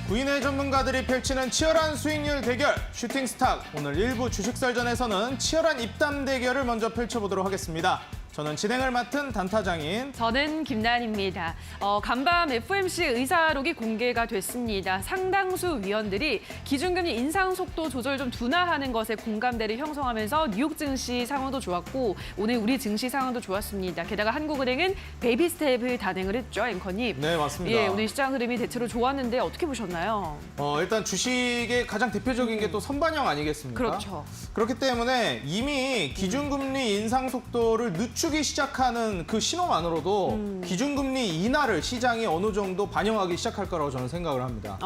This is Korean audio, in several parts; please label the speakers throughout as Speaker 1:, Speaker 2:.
Speaker 1: 구인의 전문가들이 펼치는 치열한 수익률 대결, 슈팅스탁. 오늘 일부 주식설전에서는 치열한 입담 대결을 먼저 펼쳐보도록 하겠습니다. 저는 진행을 맡은 단타장인.
Speaker 2: 저는 김나연입니다. 간밤 FOMC 의사록이 공개가 됐습니다. 상당수 위원들이 기준금리 인상 속도 조절 좀 둔화하는 것에 공감대를 형성하면서 뉴욕 증시 상황도 좋았고 오늘 우리 증시 상황도 좋았습니다. 게다가 한국은행은 베이비 스텝을 단행을 했죠, 앵커님.
Speaker 1: 네, 맞습니다.
Speaker 2: 예, 오늘 시장 흐름이 대체로 좋았는데 어떻게 보셨나요?
Speaker 1: 일단 주식의 가장 대표적인 게 또 선반영 아니겠습니까?
Speaker 2: 그렇죠.
Speaker 1: 그렇기 때문에 이미 기준금리 인상 속도를 늦추기 시작하는 그 신호만으로도 기준금리 인하를 시장이 어느 정도 반영하기 시작할 거라고 저는 생각을 합니다.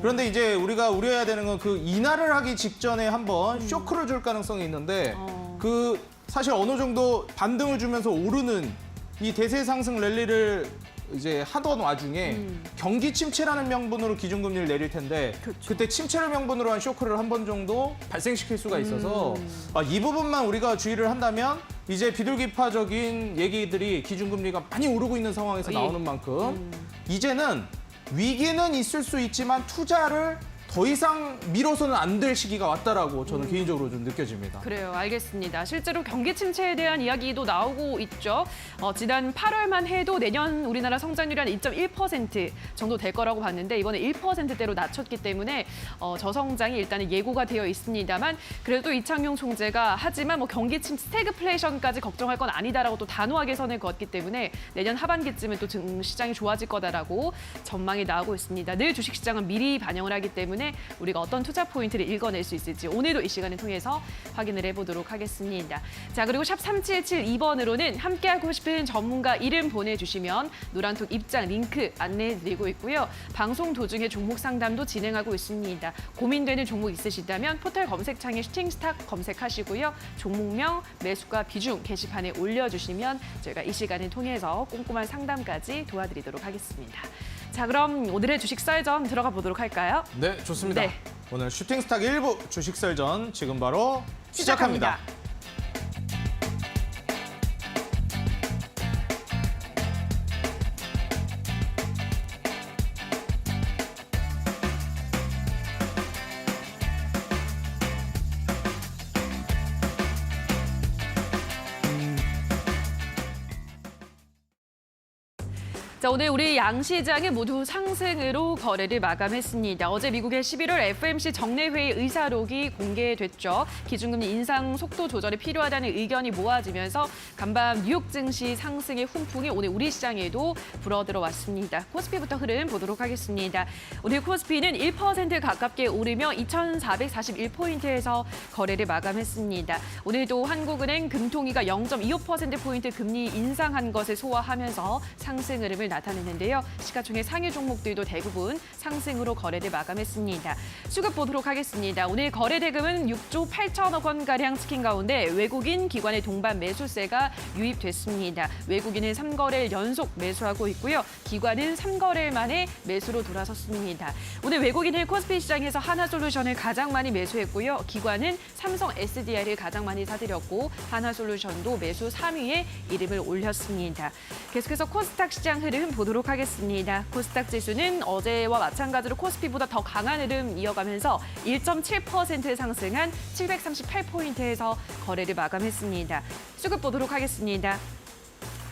Speaker 1: 그런데 이제 우리가 우려해야 되는 건 그 인하를 하기 직전에 한번 쇼크를 줄 가능성이 있는데 그 사실 어느 정도 반등을 주면서 오르는 이 대세 상승 랠리를 이제 하던 와중에 경기 침체라는 명분으로 기준금리를 내릴 텐데
Speaker 2: 그렇죠.
Speaker 1: 그때 침체를 명분으로 한 쇼크를 한 번 정도 발생시킬 수가 있어서 이 부분만 우리가 주의를 한다면 이제 비둘기파적인 얘기들이 기준금리가 많이 오르고 있는 상황에서 나오는 만큼 이제는 위기는 있을 수 있지만 투자를 더 이상 미뤄서는 안 될 시기가 왔다라고 저는 개인적으로 좀 느껴집니다.
Speaker 2: 그래요, 알겠습니다. 실제로 경기 침체에 대한 이야기도 나오고 있죠. 지난 8월만 해도 내년 우리나라 성장률이 한 2.1% 정도 될 거라고 봤는데 이번에 1%대로 낮췄기 때문에 저성장이 일단은 예고가 되어 있습니다만 그래도 이창용 총재가 하지만 뭐 경기 침체 스태그플레이션까지 걱정할 건 아니다라고 또 단호하게 선을 그었기 때문에 내년 하반기쯤은 또 시장이 좋아질 거다라고 전망이 나오고 있습니다. 늘 주식시장은 미리 반영을 하기 때문에 우리가 어떤 투자 포인트를 읽어낼 수 있을지 오늘도 이 시간을 통해서 확인을 해보도록 하겠습니다. 자, 그리고 샵 3772번으로는 함께하고 싶은 전문가 이름 보내주시면 노란톡 입장 링크 안내해드리고 있고요. 방송 도중에 종목 상담도 진행하고 있습니다. 고민되는 종목 있으시다면 포털 검색창에 슈팅스탁 검색하시고요. 종목명, 매수가, 비중 게시판에 올려주시면 저희가 이 시간을 통해서 꼼꼼한 상담까지 도와드리도록 하겠습니다. 자, 그럼 오늘의 주식 썰전 들어가 보도록 할까요?
Speaker 1: 네, 좋습니다.
Speaker 2: 네.
Speaker 1: 오늘 슈팅스탁 1부 주식설전 지금 바로 시작합니다.
Speaker 2: 자, 오늘 우리 양시장은 모두 상승으로 거래를 마감했습니다. 어제 미국의 11월 FOMC 정례회의 의사록이 공개됐죠. 기준금리 인상 속도 조절이 필요하다는 의견이 모아지면서 간밤 뉴욕 증시 상승의 훈풍이 오늘 우리 시장에도 불어들어왔습니다. 코스피부터 흐름 보도록 하겠습니다. 오늘 코스피는 1% 가깝게 오르며 2,441포인트에서 거래를 마감했습니다. 오늘도 한국은행 금통위가 0.25%포인트 금리 인상한 것을 소화하면서 상승 흐름을 나타냈는데요. 시가총액 상위 종목들도 대부분 상승으로 거래를 마감했습니다. 수급 보도록 하겠습니다. 오늘 거래 대금은 6조 8천억 원가량 찍힌 가운데 외국인 기관의 동반 매수세가 유입됐습니다. 외국인은 3거래일 연속 매수하고 있고요. 기관은 3거래일 만에 매수로 돌아섰습니다. 오늘 외국인은 코스피 시장에서 하나솔루션을 가장 많이 매수했고요. 기관은 삼성 SDI를 가장 많이 사들였고 하나솔루션도 매수 3위에 이름을 올렸습니다. 계속해서 코스닥 시장 흐름 보도록 하겠습니다. 코스닥 지수는 어제와 마찬가지로 코스피보다 더 강한 흐름 이어가면서 1.7% 상승한 738포인트에서 거래를 마감했습니다. 수급 보도록 하겠습니다.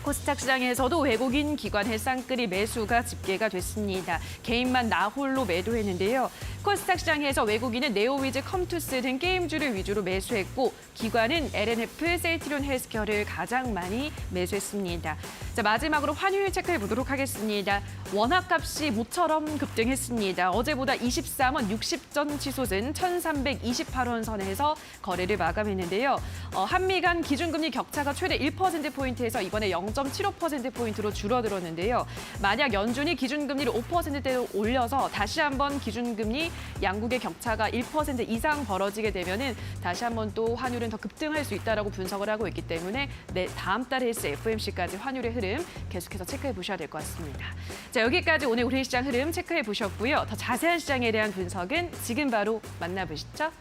Speaker 2: 코스닥 시장에서도 외국인 기관의 쌍끌이 매수가 집계가 됐습니다. 개인만 나홀로 매도했는데요. 코스닥 시장에서 외국인은 네오위즈, 컴투스 등 게임주를 위주로 매수했고 기관은 LNF, 셀트리온 헬스케어를 가장 많이 매수했습니다. 자, 마지막으로 환율 체크해 보도록 하겠습니다. 원화값이 모처럼 급등했습니다. 어제보다 23원 60전 치솟은 1,328원 선에서 거래를 마감했는데요. 한미 간 기준금리 격차가 최대 1%포인트에서 이번에 0.75%포인트로 줄어들었는데요. 만약 연준이 기준금리를 5%대로 올려서 다시 한번 기준금리 양국의 격차가 1% 이상 벌어지게 되면은 다시 한번 또 환율은 더 급등할 수 있다라고 분석을 하고 있기 때문에 다음 달에 있을 FOMC까지 환율의 흐름 계속해서 체크해 보셔야 될 것 같습니다. 자, 여기까지 오늘 우리 시장 흐름 체크해 보셨고요. 더 자세한 시장에 대한 분석은 지금 바로 만나보시죠.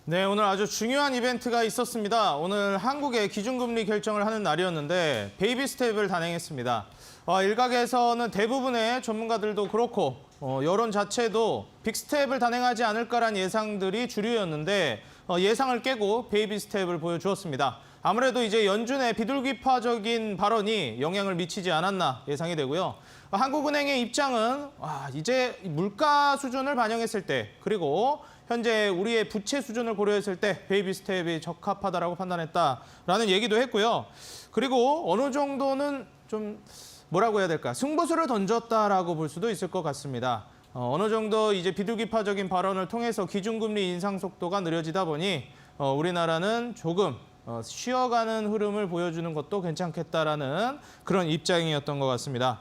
Speaker 1: 네, 오늘 아주 중요한 이벤트가 있었습니다. 오늘 한국의 기준금리 결정을 하는 날이었는데 베이비 스텝을 단행했습니다. 일각에서는 대부분의 전문가들도 그렇고 여론 자체도 빅스텝을 단행하지 않을까란 예상들이 주류였는데 예상을 깨고 베이비 스텝을 보여주었습니다. 아무래도 이제 연준의 비둘기파적인 발언이 영향을 미치지 않았나 예상이 되고요. 한국은행의 입장은 이제 물가 수준을 반영했을 때 그리고 현재 우리의 부채 수준을 고려했을 때 베이비 스텝이 적합하다라고 판단했다라는 얘기도 했고요. 그리고 어느 정도는 좀 뭐라고 해야 될까? 승부수를 던졌다라고 볼 수도 있을 것 같습니다. 어느 정도 이제 비둘기파적인 발언을 통해서 기준금리 인상 속도가 느려지다 보니 우리나라는 조금 쉬어가는 흐름을 보여주는 것도 괜찮겠다라는 그런 입장이었던 것 같습니다.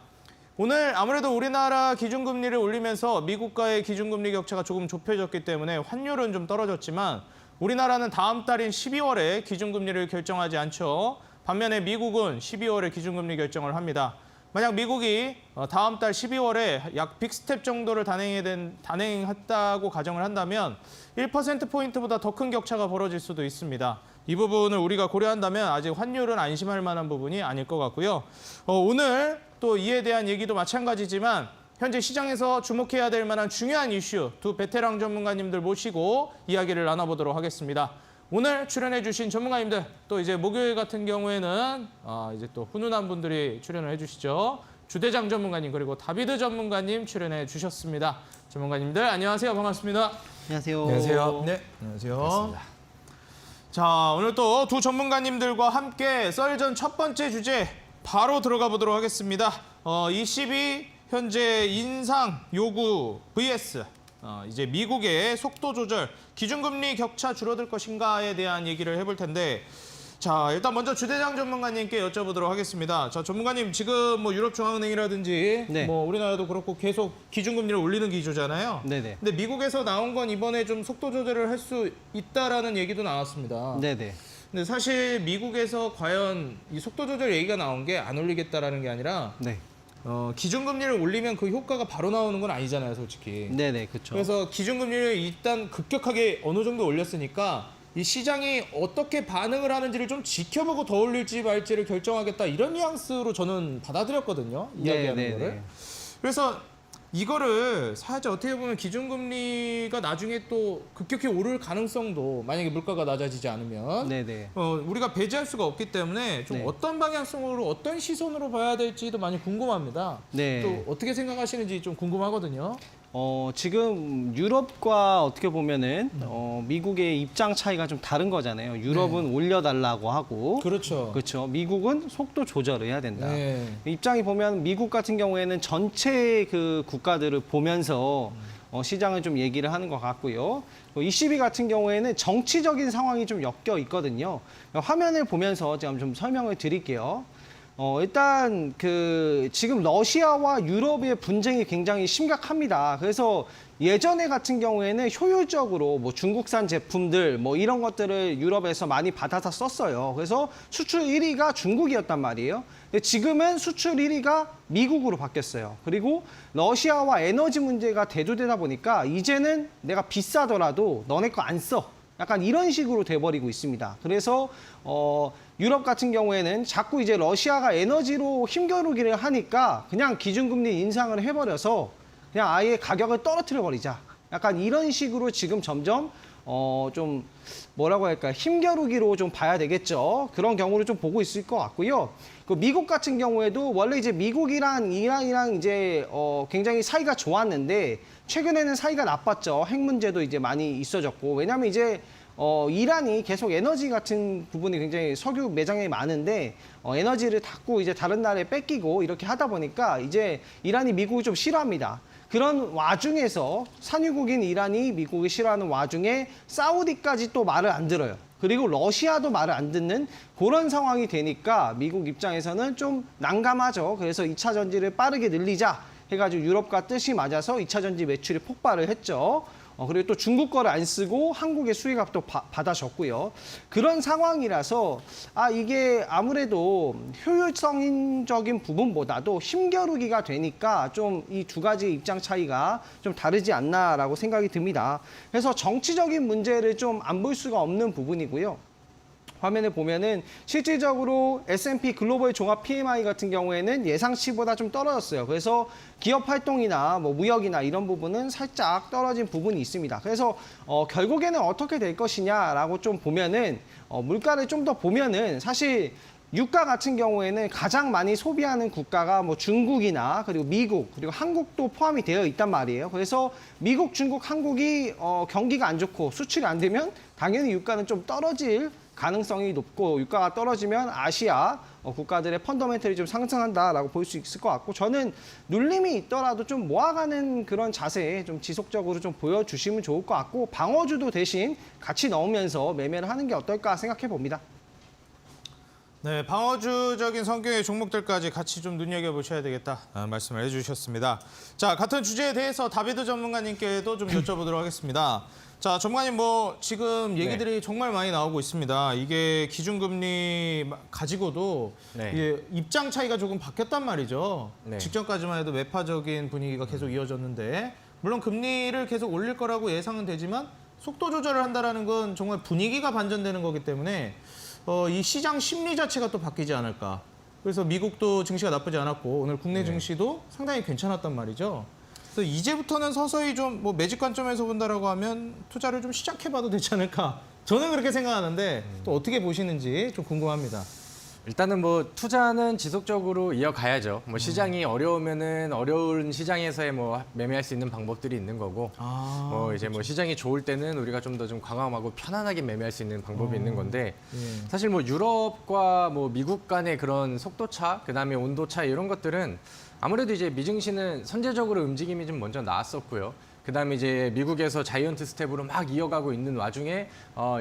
Speaker 1: 오늘 아무래도 우리나라 기준금리를 올리면서 미국과의 기준금리 격차가 조금 좁혀졌기 때문에 환율은 좀 떨어졌지만 우리나라는 다음 달인 12월에 기준금리를 결정하지 않죠. 반면에 미국은 12월에 기준금리 결정을 합니다. 만약 미국이 다음 달 12월에 약 빅스텝 정도를 단행했다고 가정을 한다면 1%포인트보다 더 큰 격차가 벌어질 수도 있습니다. 이 부분을 우리가 고려한다면 아직 환율은 안심할 만한 부분이 아닐 것 같고요. 오늘 또 이에 대한 얘기도 마찬가지지만 현재 시장에서 주목해야 될 만한 중요한 이슈 두 베테랑 전문가님들 모시고 이야기를 나눠보도록 하겠습니다. 오늘 출연해 주신 전문가님들 또 이제 목요일 같은 경우에는 이제 또 훈훈한 분들이 출연을 해주시죠. 주대장 전문가님 그리고 다비드 전문가님 출연해 주셨습니다. 전문가님들 안녕하세요. 반갑습니다.
Speaker 3: 안녕하세요.
Speaker 1: 안녕하세요. 네, 안녕하세요. 반갑습니다. 자, 오늘 또 두 전문가님들과 함께 썰전 첫 번째 주제 바로 들어가 보도록 하겠습니다. 22 현재 인상 요구 vs 이제 미국의 속도 조절, 기준금리 격차 줄어들 것인가에 대한 얘기를 해볼 텐데 자, 일단 먼저 주대장 전문가님께 여쭤보도록 하겠습니다. 자, 전문가님 지금 뭐 유럽중앙은행이라든지
Speaker 3: 네.
Speaker 1: 뭐 우리나라도 그렇고 계속 기준금리를 올리는 기조잖아요.
Speaker 3: 네네.
Speaker 1: 근데 미국에서 나온 건 이번에 좀 속도 조절을 할 수 있다라는 얘기도 나왔습니다.
Speaker 3: 네네.
Speaker 1: 근데 사실 미국에서 과연 이 속도 조절 얘기가 나온 게 안 올리겠다라는 게 아니라
Speaker 3: 네.
Speaker 1: 기준금리를 올리면 그 효과가 바로 나오는 건 아니잖아요, 솔직히.
Speaker 3: 네네, 그렇죠.
Speaker 1: 그래서 기준금리를 일단 급격하게 어느 정도 올렸으니까 이 시장이 어떻게 반응을 하는지를 좀 지켜보고 더 올릴지 말지를 결정하겠다 이런 뉘앙스로 저는 받아들였거든요. 이야기하는 거를. 그래서 이거를 사실 어떻게 보면 기준금리가 나중에 또 급격히 오를 가능성도 만약에 물가가 낮아지지 않으면
Speaker 3: 네네.
Speaker 1: 우리가 배제할 수가 없기 때문에 좀
Speaker 3: 네.
Speaker 1: 어떤 방향성으로 어떤 시선으로 봐야 될지도 많이 궁금합니다.
Speaker 3: 네.
Speaker 1: 또 어떻게 생각하시는지 좀 궁금하거든요.
Speaker 3: 지금 유럽과 어떻게 보면은 미국의 입장 차이가 좀 다른 거잖아요. 유럽은 올려달라고 하고,
Speaker 1: 그렇죠.
Speaker 3: 그렇죠. 미국은 속도 조절을 해야 된다.
Speaker 1: 네.
Speaker 3: 입장이 보면 미국 같은 경우에는 전체 그 국가들을 보면서 시장을 좀 얘기를 하는 것 같고요. ECB 같은 경우에는 정치적인 상황이 좀 엮여 있거든요. 화면을 보면서 제가 좀 설명을 드릴게요. 일단 지금 러시아와 유럽의 분쟁이 굉장히 심각합니다. 그래서 예전에 같은 경우에는 효율적으로 뭐 중국산 제품들 뭐 이런 것들을 유럽에서 많이 받아서 썼어요. 그래서 수출 1위가 중국이었단 말이에요. 근데 지금은 수출 1위가 미국으로 바뀌었어요. 그리고 러시아와 에너지 문제가 대두되다 보니까 이제는 내가 비싸더라도 너네 거 안 써. 약간 이런 식으로 돼버리고 있습니다. 그래서 유럽 같은 경우에는 자꾸 이제 러시아가 에너지로 힘겨루기를 하니까 그냥 기준금리 인상을 해버려서 그냥 아예 가격을 떨어뜨려 버리자. 약간 이런 식으로 지금 점점 좀 뭐라고 할까 힘겨루기로 좀 봐야 되겠죠. 그런 경우를 좀 보고 있을 것 같고요. 그 미국 같은 경우에도 원래 이제 미국이랑 이란이랑 이제 굉장히 사이가 좋았는데 최근에는 사이가 나빴죠. 핵 문제도 이제 많이 있어졌고 왜냐하면 이제 이란이 계속 에너지 같은 부분이 굉장히 석유 매장이 많은데 에너지를 닫고 이제 다른 나라에 뺏기고 이렇게 하다 보니까 이제 이란이 미국을 좀 싫어합니다. 그런 와중에서 산유국인 이란이 미국을 싫어하는 와중에 사우디까지 또 말을 안 들어요. 그리고 러시아도 말을 안 듣는 그런 상황이 되니까 미국 입장에서는 좀 난감하죠. 그래서 2차 전지를 빠르게 늘리자 해가지고 유럽과 뜻이 맞아서 2차 전지 매출이 폭발을 했죠. 그리고 또 중국 거를 안 쓰고 한국의 수혜값도 받아줬고요. 그런 상황이라서 이게 아무래도 효율성적인 부분보다도 힘겨루기가 되니까 좀 이 두 가지 입장 차이가 좀 다르지 않나라고 생각이 듭니다. 그래서 정치적인 문제를 좀 안 볼 수가 없는 부분이고요. 화면에 보면은 실질적으로 S&P 글로벌 종합 PMI 같은 경우에는 예상치보다 좀 떨어졌어요. 그래서 기업 활동이나 뭐 무역이나 이런 부분은 살짝 떨어진 부분이 있습니다. 그래서 결국에는 어떻게 될 것이냐라고 좀 보면은 물가를 좀 더 보면은 사실 유가 같은 경우에는 가장 많이 소비하는 국가가 뭐 중국이나 그리고 미국 그리고 한국도 포함이 되어 있단 말이에요. 그래서 미국, 중국, 한국이 경기가 안 좋고 수출이 안 되면 당연히 유가는 좀 떨어질 가능성이 높고 유가가 떨어지면 아시아 국가들의 펀더멘털이 좀 상승한다라고 볼 수 있을 것 같고 저는 눌림이 있더라도 좀 모아가는 그런 자세 좀 지속적으로 좀 보여주시면 좋을 것 같고 방어주도 대신 같이 넣으면서 매매를 하는 게 어떨까 생각해 봅니다.
Speaker 1: 네, 방어주적인 성격의 종목들까지 같이 좀 눈여겨보셔야 되겠다 말씀을 해주셨습니다. 자, 같은 주제에 대해서 다비드 전문가님께도 좀 여쭤보도록 하겠습니다. 자, 전문가님 뭐 지금 얘기들이 정말 많이 나오고 있습니다. 이게 기준금리 가지고도
Speaker 4: 네.
Speaker 1: 이게 입장 차이가 조금 바뀌었단 말이죠.
Speaker 4: 네.
Speaker 1: 직전까지만 해도 매파적인 분위기가 계속 이어졌는데 물론 금리를 계속 올릴 거라고 예상은 되지만 속도 조절을 한다는 건 정말 분위기가 반전되는 거기 때문에 이 시장 심리 자체가 또 바뀌지 않을까. 그래서 미국도 증시가 나쁘지 않았고 오늘 국내 증시도 상당히 괜찮았단 말이죠. 그래서 이제부터는 서서히 좀 뭐 매직 관점에서 본다라고 하면 투자를 좀 시작해봐도 되지 않을까. 저는 그렇게 생각하는데 또 어떻게 보시는지 좀 궁금합니다.
Speaker 4: 일단은 뭐 투자는 지속적으로 이어가야죠. 뭐 시장이 어려우면은 어려운 시장에서의 뭐 매매할 수 있는 방법들이 있는 거고, 뭐 이제 뭐 시장이 좋을 때는 우리가 좀 더 좀 과감하고 편안하게 매매할 수 있는 방법이 있는 건데, 사실 뭐 유럽과 뭐 미국 간의 그런 속도 차, 그다음에 온도 차 이런 것들은 아무래도 이제 미증시는 선제적으로 움직임이 좀 먼저 나왔었고요. 그다음에 이제 미국에서 자이언트 스텝으로 막 이어가고 있는 와중에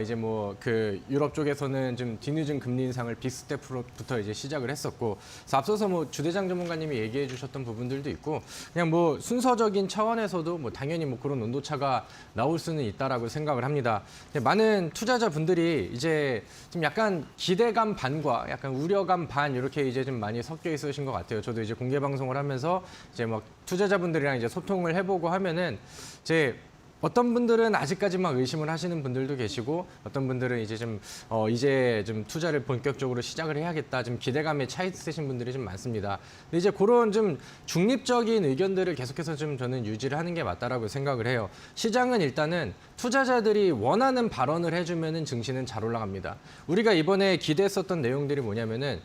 Speaker 4: 이제 뭐 그 유럽 쪽에서는 좀 뒤늦은 금리 인상을 빅스텝부터 이제 시작을 했었고, 그래서 앞서서 뭐 주대장 전문가님이 얘기해 주셨던 부분들도 있고, 그냥 뭐 순서적인 차원에서도 뭐 당연히 뭐 그런 온도차가 나올 수는 있다라고 생각을 합니다. 많은 투자자분들이 이제 좀 약간 기대감 반과 약간 우려감 반 이렇게 이제 좀 많이 섞여 있으신 것 같아요. 저도 이제 공개 방송을 하면서 이제 막 투자자분들이랑 이제 소통을 해보고 하면은 이제 어떤 분들은 아직까지 막 의심을 하시는 분들도 계시고 어떤 분들은 이제 좀 투자를 본격적으로 시작을 해야겠다 좀 기대감에 차 있으신 분들이 좀 많습니다. 근데 이제 그런 좀 중립적인 의견들을 계속해서 좀 저는 유지를 하는 게 맞다라고 생각을 해요. 시장은 일단은 투자자들이 원하는 발언을 해주면은 증시는 잘 올라갑니다. 우리가 이번에 기대했었던 내용들이 뭐냐면은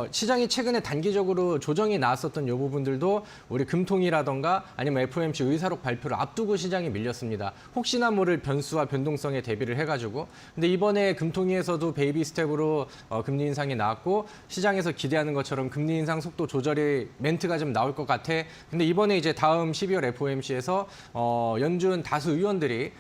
Speaker 4: 시장이 최근에 단기적으로 조정이 나왔었던 이 부분들도 우리 금통이라던가 아니면 FOMC 의사록 발표를 앞두고 시장이 밀렸습니다. 혹시나 모를 변수와 변동성에 대비를 해가지고. 근데 이번에 금통위에서도 베이비 스텝으로 금리 인상이 나왔고 시장에서 기대하는 것처럼 금리 인상 속도 조절의 멘트가 좀 나올 것 같아. 근데 이번에 이제 다음 12월 FOMC에서 연준 다수 의원들이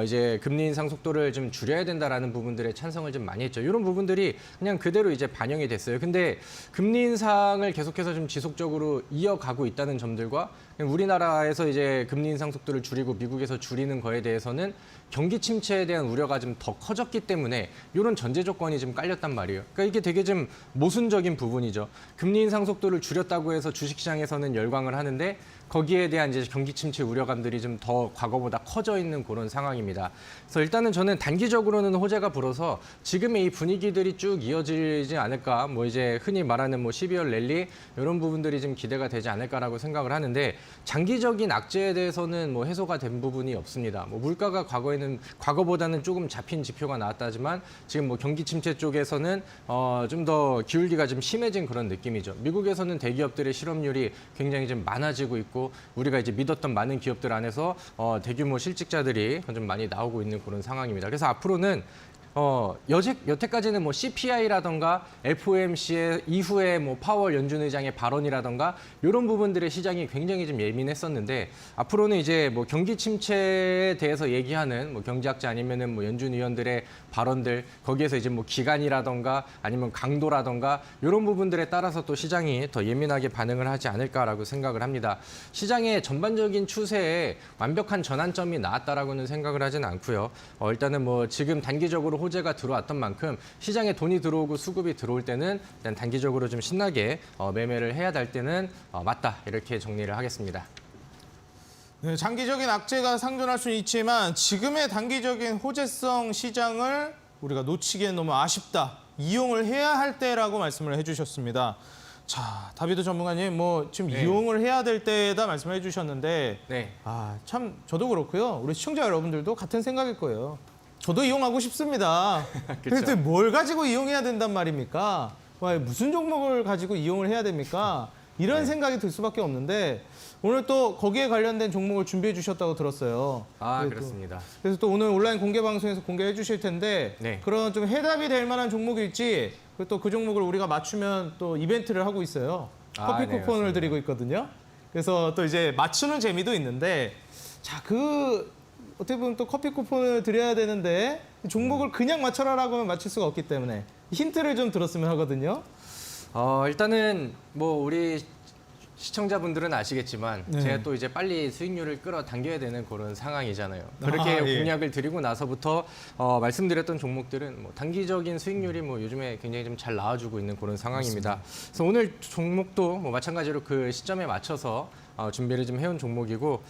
Speaker 4: 이제 금리 인상 속도를 좀 줄여야 된다라는 부분들에 찬성을 좀 많이 했죠. 이런 부분들이 그냥 그대로 이제 반영이 됐어요. 근데 금리 인상을 계속해서 좀 지속적으로 이어가고 있다는 점들과 우리나라에서 이제 금리 인상 속도를 줄이고 미국에서 줄이는 거에 대해서는 경기 침체에 대한 우려가 좀 더 커졌기 때문에 이런 전제 조건이 좀 깔렸단 말이에요. 그러니까 이게 되게 좀 모순적인 부분이죠. 금리 인상 속도를 줄였다고 해서 주식시장에서는 열광을 하는데 거기에 대한 이제 경기 침체 우려감들이 좀 더 과거보다 커져 있는 그런 상황입니다. 그래서 일단은 저는 단기적으로는 호재가 불어서 지금의 이 분위기들이 쭉 이어지지 않을까. 뭐 이제 흔히 말하는 뭐 12월 랠리 이런 부분들이 좀 기대가 되지 않을까라고 생각을 하는데 장기적인 악재에 대해서는 뭐 해소가 된 부분이 없습니다. 뭐 물가가 과거보다는 조금 잡힌 지표가 나왔다지만 지금 뭐 경기 침체 쪽에서는 좀 더 기울기가 좀 심해진 그런 느낌이죠. 미국에서는 대기업들의 실업률이 굉장히 좀 많아지고 있고 우리가 이제 믿었던 많은 기업들 안에서 대규모 실직자들이 좀 많이 나오고 있는 그런 상황입니다. 그래서 앞으로는 여태까지는 뭐 CPI라던가 FOMC의 이후에 뭐 파월 연준 의장의 발언이라던가 이런 부분들의 시장이 굉장히 좀 예민했었는데 앞으로는 이제 뭐 경기 침체에 대해서 얘기하는 뭐 경제학자 아니면은 뭐 연준 위원들의 발언들 거기에서 이제 뭐 기간이라던가 아니면 강도라던가 이런 부분들에 따라서 또 시장이 더 예민하게 반응을 하지 않을까라고 생각을 합니다. 시장의 전반적인 추세에 완벽한 전환점이 나왔다라고는 생각을 하진 않고요. 일단은 뭐 지금 단기적으로 호재가 들어왔던 만큼 시장에 돈이 들어오고 수급이 들어올 때는 일단 단기적으로 좀 신나게 매매를 해야 될 때는 맞다 이렇게 정리를 하겠습니다.
Speaker 1: 네, 장기적인 악재가 상존할 수는 있지만 지금의 단기적인 호재성 시장을 우리가 놓치기엔 너무 아쉽다. 이용을 해야 할 때라고 말씀을 해주셨습니다. 자, 다비드 전문가님, 뭐 지금
Speaker 4: 네.
Speaker 1: 이용을 해야 될 때다 말씀을 해주셨는데,
Speaker 4: 네.
Speaker 1: 참 저도 그렇고요. 우리 시청자 여러분들도 같은 생각일 거예요. 저도 이용하고 싶습니다. 근데 뭘 가지고 이용해야 된단 말입니까? 무슨 종목을 가지고 이용을 해야 됩니까? 이런 생각이 들 수밖에 없는데 오늘 또 거기에 관련된 종목을 준비해 주셨다고 들었어요.
Speaker 4: 그렇습니다.
Speaker 1: 그래서 또 오늘 온라인 공개 방송에서 공개해 주실 텐데
Speaker 4: 네.
Speaker 1: 그런 좀 해답이 될 만한 종목일지 또 그 종목을 우리가 맞추면 또 이벤트를 하고 있어요. 커피
Speaker 4: 네,
Speaker 1: 쿠폰을
Speaker 4: 맞습니다.
Speaker 1: 드리고 있거든요. 그래서 또 이제 맞추는 재미도 있는데 자, 어떻게 보면 또 커피 쿠폰을 드려야 되는데 종목을 그냥 맞춰라라고 하면 맞출 수가 없기 때문에 힌트를 좀 들었으면 하거든요.
Speaker 4: 일단은 뭐 우리 시청자분들은 아시겠지만
Speaker 1: 네.
Speaker 4: 제가 또 이제 빨리 수익률을 끌어당겨야 되는 그런 상황이잖아요. 그렇게
Speaker 1: 예.
Speaker 4: 공약을 드리고 나서부터 말씀드렸던 종목들은 뭐 단기적인 수익률이 뭐 요즘에 굉장히 좀 잘 나와주고 있는 그런 상황입니다. 그래서 오늘 종목도 뭐 마찬가지로 그 시점에 맞춰서 준비를 좀 해온 종목이고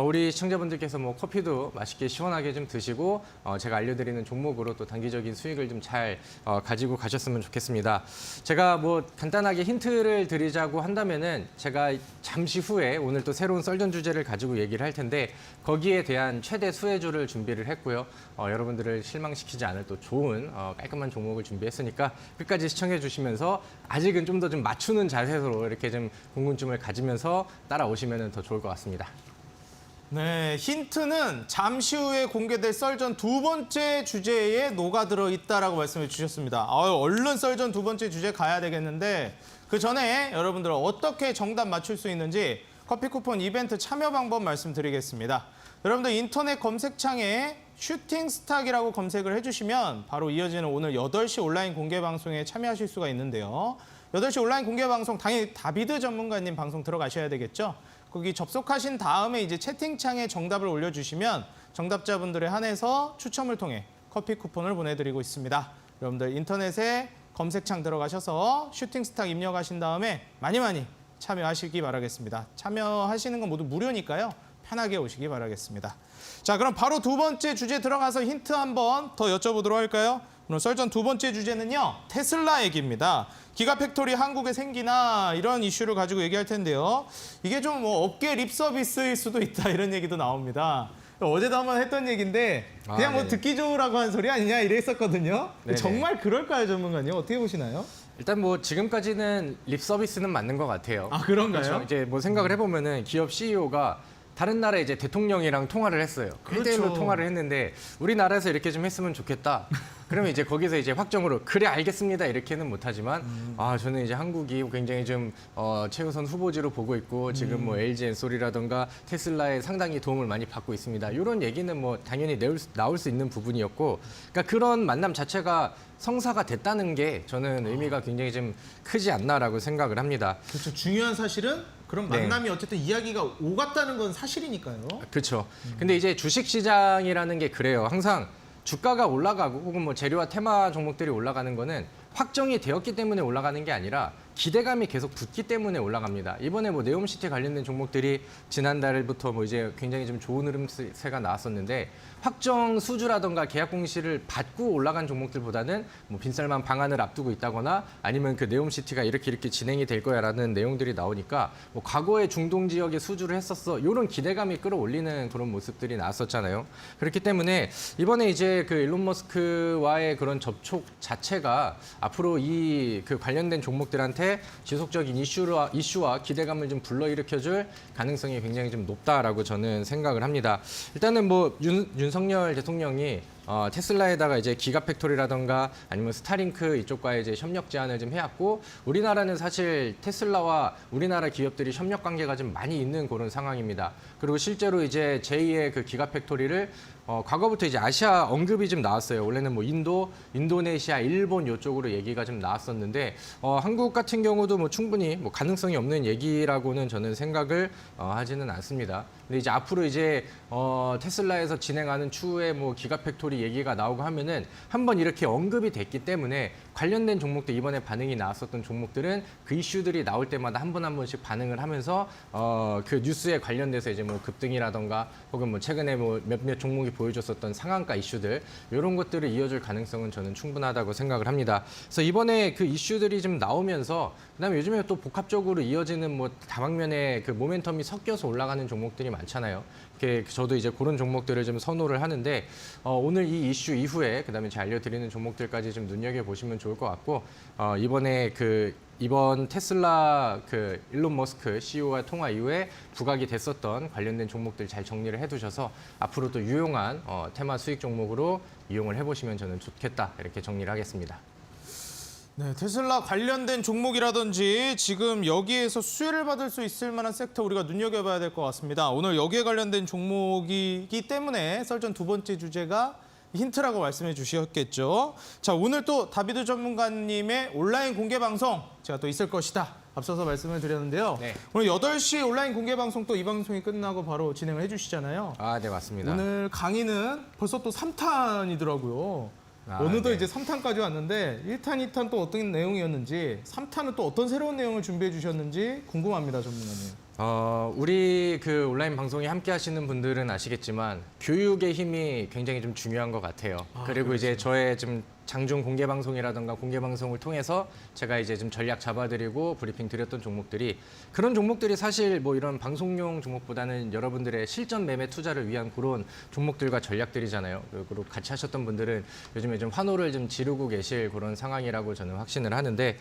Speaker 4: 우리 시청자분들께서 뭐 커피도 맛있게 시원하게 좀 드시고 제가 알려드리는 종목으로 또 단기적인 수익을 좀 잘 가지고 가셨으면 좋겠습니다. 제가 뭐 간단하게 힌트를 드리자고 한다면은 제가 잠시 후에 오늘 또 새로운 썰전 주제를 가지고 얘기를 할 텐데 거기에 대한 최대 수혜주를 준비를 했고요. 여러분들을 실망시키지 않을 또 좋은 깔끔한 종목을 준비했으니까 끝까지 시청해 주시면서 아직은 좀 더 좀 맞추는 자세로 이렇게 좀 궁금증을 가지면서 따라오시면 더 좋을 것 같습니다.
Speaker 1: 네, 힌트는 잠시 후에 공개될 썰전 두 번째 주제에 녹아들어 있다라고 말씀해 주셨습니다. 얼른 썰전 두 번째 주제 가야 되겠는데 그 전에 여러분들 어떻게 정답 맞출 수 있는지 커피 쿠폰 이벤트 참여 방법 말씀드리겠습니다. 여러분들 인터넷 검색창에 슈팅스탁이라고 검색을 해주시면 바로 이어지는 오늘 8시 온라인 공개 방송에 참여하실 수가 있는데요. 8시 온라인 공개 방송 당연히 다비드 전문가님 방송 들어가셔야 되겠죠. 거기 접속하신 다음에 이제 채팅창에 정답을 올려주시면 정답자분들에 한해서 추첨을 통해 커피 쿠폰을 보내드리고 있습니다. 여러분들 인터넷에 검색창 들어가셔서 슈팅스탁 입력하신 다음에 많이 참여하시기 바라겠습니다. 참여하시는 건 모두 무료니까요. 편하게 오시기 바라겠습니다. 자, 그럼 바로 두 번째 주제 들어가서 힌트 한번 더 여쭤보도록 할까요? 오늘 썰전 두 번째 주제는요. 테슬라 얘기입니다. 기가팩토리 한국에 생기나 이런 이슈를 가지고 얘기할 텐데요. 이게 좀 뭐 업계 립 서비스일 수도 있다 이런 얘기도 나옵니다. 어제도 한번 했던 얘기인데 그냥 뭐
Speaker 4: 네네.
Speaker 1: 듣기 좋으라고 하는 소리 아니냐 이랬었거든요.
Speaker 4: 네네.
Speaker 1: 정말 그럴까요, 전문가님? 어떻게 보시나요?
Speaker 4: 일단 뭐 지금까지는 립 서비스는 맞는 것 같아요.
Speaker 1: 그런가요?
Speaker 4: 그렇죠. 이제 뭐 생각을 해보면은 기업 CEO가 다른 나라의 이제 대통령이랑 통화를 했어요.
Speaker 1: 그렇죠.
Speaker 4: 1대1로 통화를 했는데 우리나라에서 이렇게 좀 했으면 좋겠다. 그러면 이제 거기서 이제 확정으로 그래 알겠습니다 이렇게는 못하지만 저는 이제 한국이 굉장히 좀 최우선 후보지로 보고 있고 지금 뭐 LG 엔솔이라던가 테슬라에 상당히 도움을 많이 받고 있습니다. 이런 얘기는 뭐 당연히 나올 수 있는 부분이었고 그러니까 그런 만남 자체가 성사가 됐다는 게 저는 의미가 굉장히 좀 크지 않나라고 생각을 합니다.
Speaker 1: 그렇죠. 중요한 사실은 그런
Speaker 4: 네.
Speaker 1: 만남이 어쨌든 이야기가 오갔다는 건 사실이니까요.
Speaker 4: 그렇죠. 근데 이제 주식 시장이라는 게 그래요. 항상 주가가 올라가고 혹은 뭐 재료와 테마 종목들이 올라가는 거는 확정이 되었기 때문에 올라가는 게 아니라 기대감이 계속 붙기 때문에 올라갑니다. 이번에 뭐 네옴시티 관련된 종목들이 지난달부터 뭐 이제 굉장히 좀 좋은 흐름세가 나왔었는데 확정 수주라던가 계약 공시를 받고 올라간 종목들보다는 뭐 빈살만 방안을 앞두고 있다거나 아니면 그 네옴시티가 이렇게 진행이 될 거야라는 내용들이 나오니까 뭐 과거에 중동 지역에 수주를 했었어 이런 기대감이 끌어올리는 그런 모습들이 나왔었잖아요. 그렇기 때문에 이번에 이제 그 일론 머스크와의 그런 접촉 자체가 앞으로 이 그 관련된 종목들한테 지속적인 이슈와 기대감을 좀 불러일으켜줄 가능성이 굉장히 좀 높다라고 저는 생각을 합니다. 일단은 뭐 윤석열 대통령이 테슬라에다가 이제 기가팩토리라던가 아니면 스타링크 이쪽과의 이제 협력 제안을 좀 해왔고 우리나라는 사실 테슬라와 우리나라 기업들이 협력 관계가 좀 많이 있는 그런 상황입니다. 그리고 실제로 이제 제2의 그 기가팩토리를 과거부터 이제 아시아 언급이 좀 나왔어요. 원래는 뭐 인도네시아, 일본 이쪽으로 얘기가 좀 나왔었는데 한국 같은 경우도 뭐 충분히 뭐 가능성이 없는 얘기라고는 저는 생각을 하지는 않습니다. 근데 이제 앞으로 이제 테슬라에서 진행하는 추후에 뭐 기가팩토리 마리 얘기가 나오고 하면은 한번 이렇게 언급이 됐기 때문에 관련된 종목들 이번에 반응이 나왔었던 종목들은 그 이슈들이 나올 때마다 한 번 한 번씩 반응을 하면서 그 뉴스에 관련돼서 이제 뭐 급등이라던가 혹은 뭐 최근에 뭐 몇몇 종목이 보여줬었던 상한가 이슈들 이런 것들을 이어줄 가능성은 저는 충분하다고 생각을 합니다. 그래서 이번에 그 이슈들이 좀 나오면서 그다음에 요즘에 또 복합적으로 이어지는 뭐 다방면에 그 모멘텀이 섞여서 올라가는 종목들이 많잖아요. 저도 이제 그런 종목들을 좀 선호를 하는데 오늘 이 이슈 이후에 그다음에 제가 알려드리는 종목들까지 좀 눈여겨 보시면 좋을 것 같고 이번 테슬라 그 일론 머스크 CEO와 통화 이후에 부각이 됐었던 관련된 종목들 잘 정리를 해두셔서 앞으로 또 유용한 테마 수익 종목으로 이용을 해보시면 저는 좋겠다 이렇게 정리를 하겠습니다.
Speaker 1: 네, 테슬라 관련된 종목이라든지 지금 여기에서 수혜를 받을 수 있을 만한 섹터 우리가 눈여겨봐야 될 것 같습니다. 오늘 여기에 관련된 종목이기 때문에 썰전 두 번째 주제가 힌트라고 말씀해 주셨겠죠. 자, 오늘 또 다비드 전문가님의 온라인 공개 방송 제가 또 있을 것이다. 앞서서 말씀을 드렸는데요.
Speaker 4: 네.
Speaker 1: 오늘 8시 온라인 공개 방송 또 이 방송이 끝나고 바로 진행을 해주시잖아요.
Speaker 4: 아, 네, 맞습니다.
Speaker 1: 오늘 강의는 벌써 또 3탄이더라고요. 어느덧
Speaker 4: 네.
Speaker 1: 이제 3탄까지 왔는데 1탄, 2탄 또 어떤 내용이었는지 3탄은 또 어떤 새로운 내용을 준비해 주셨는지 궁금합니다, 전문가님.
Speaker 4: 우리 그 온라인 방송에 함께 하시는 분들은 아시겠지만 교육의 힘이 굉장히 좀 중요한 것 같아요. 그리고 이제 저의 좀 장중 공개 방송이라든가 공개 방송을 통해서 제가 이제 좀 전략 잡아드리고 브리핑 드렸던 종목들이 그런 종목들이 사실 뭐 이런 방송용 종목보다는 여러분들의 실전 매매 투자를 위한 그런 종목들과 전략들이잖아요. 그리고 같이 하셨던 분들은 요즘에 좀 환호를 좀 지르고 계실 그런 상황이라고 저는 확신을 하는데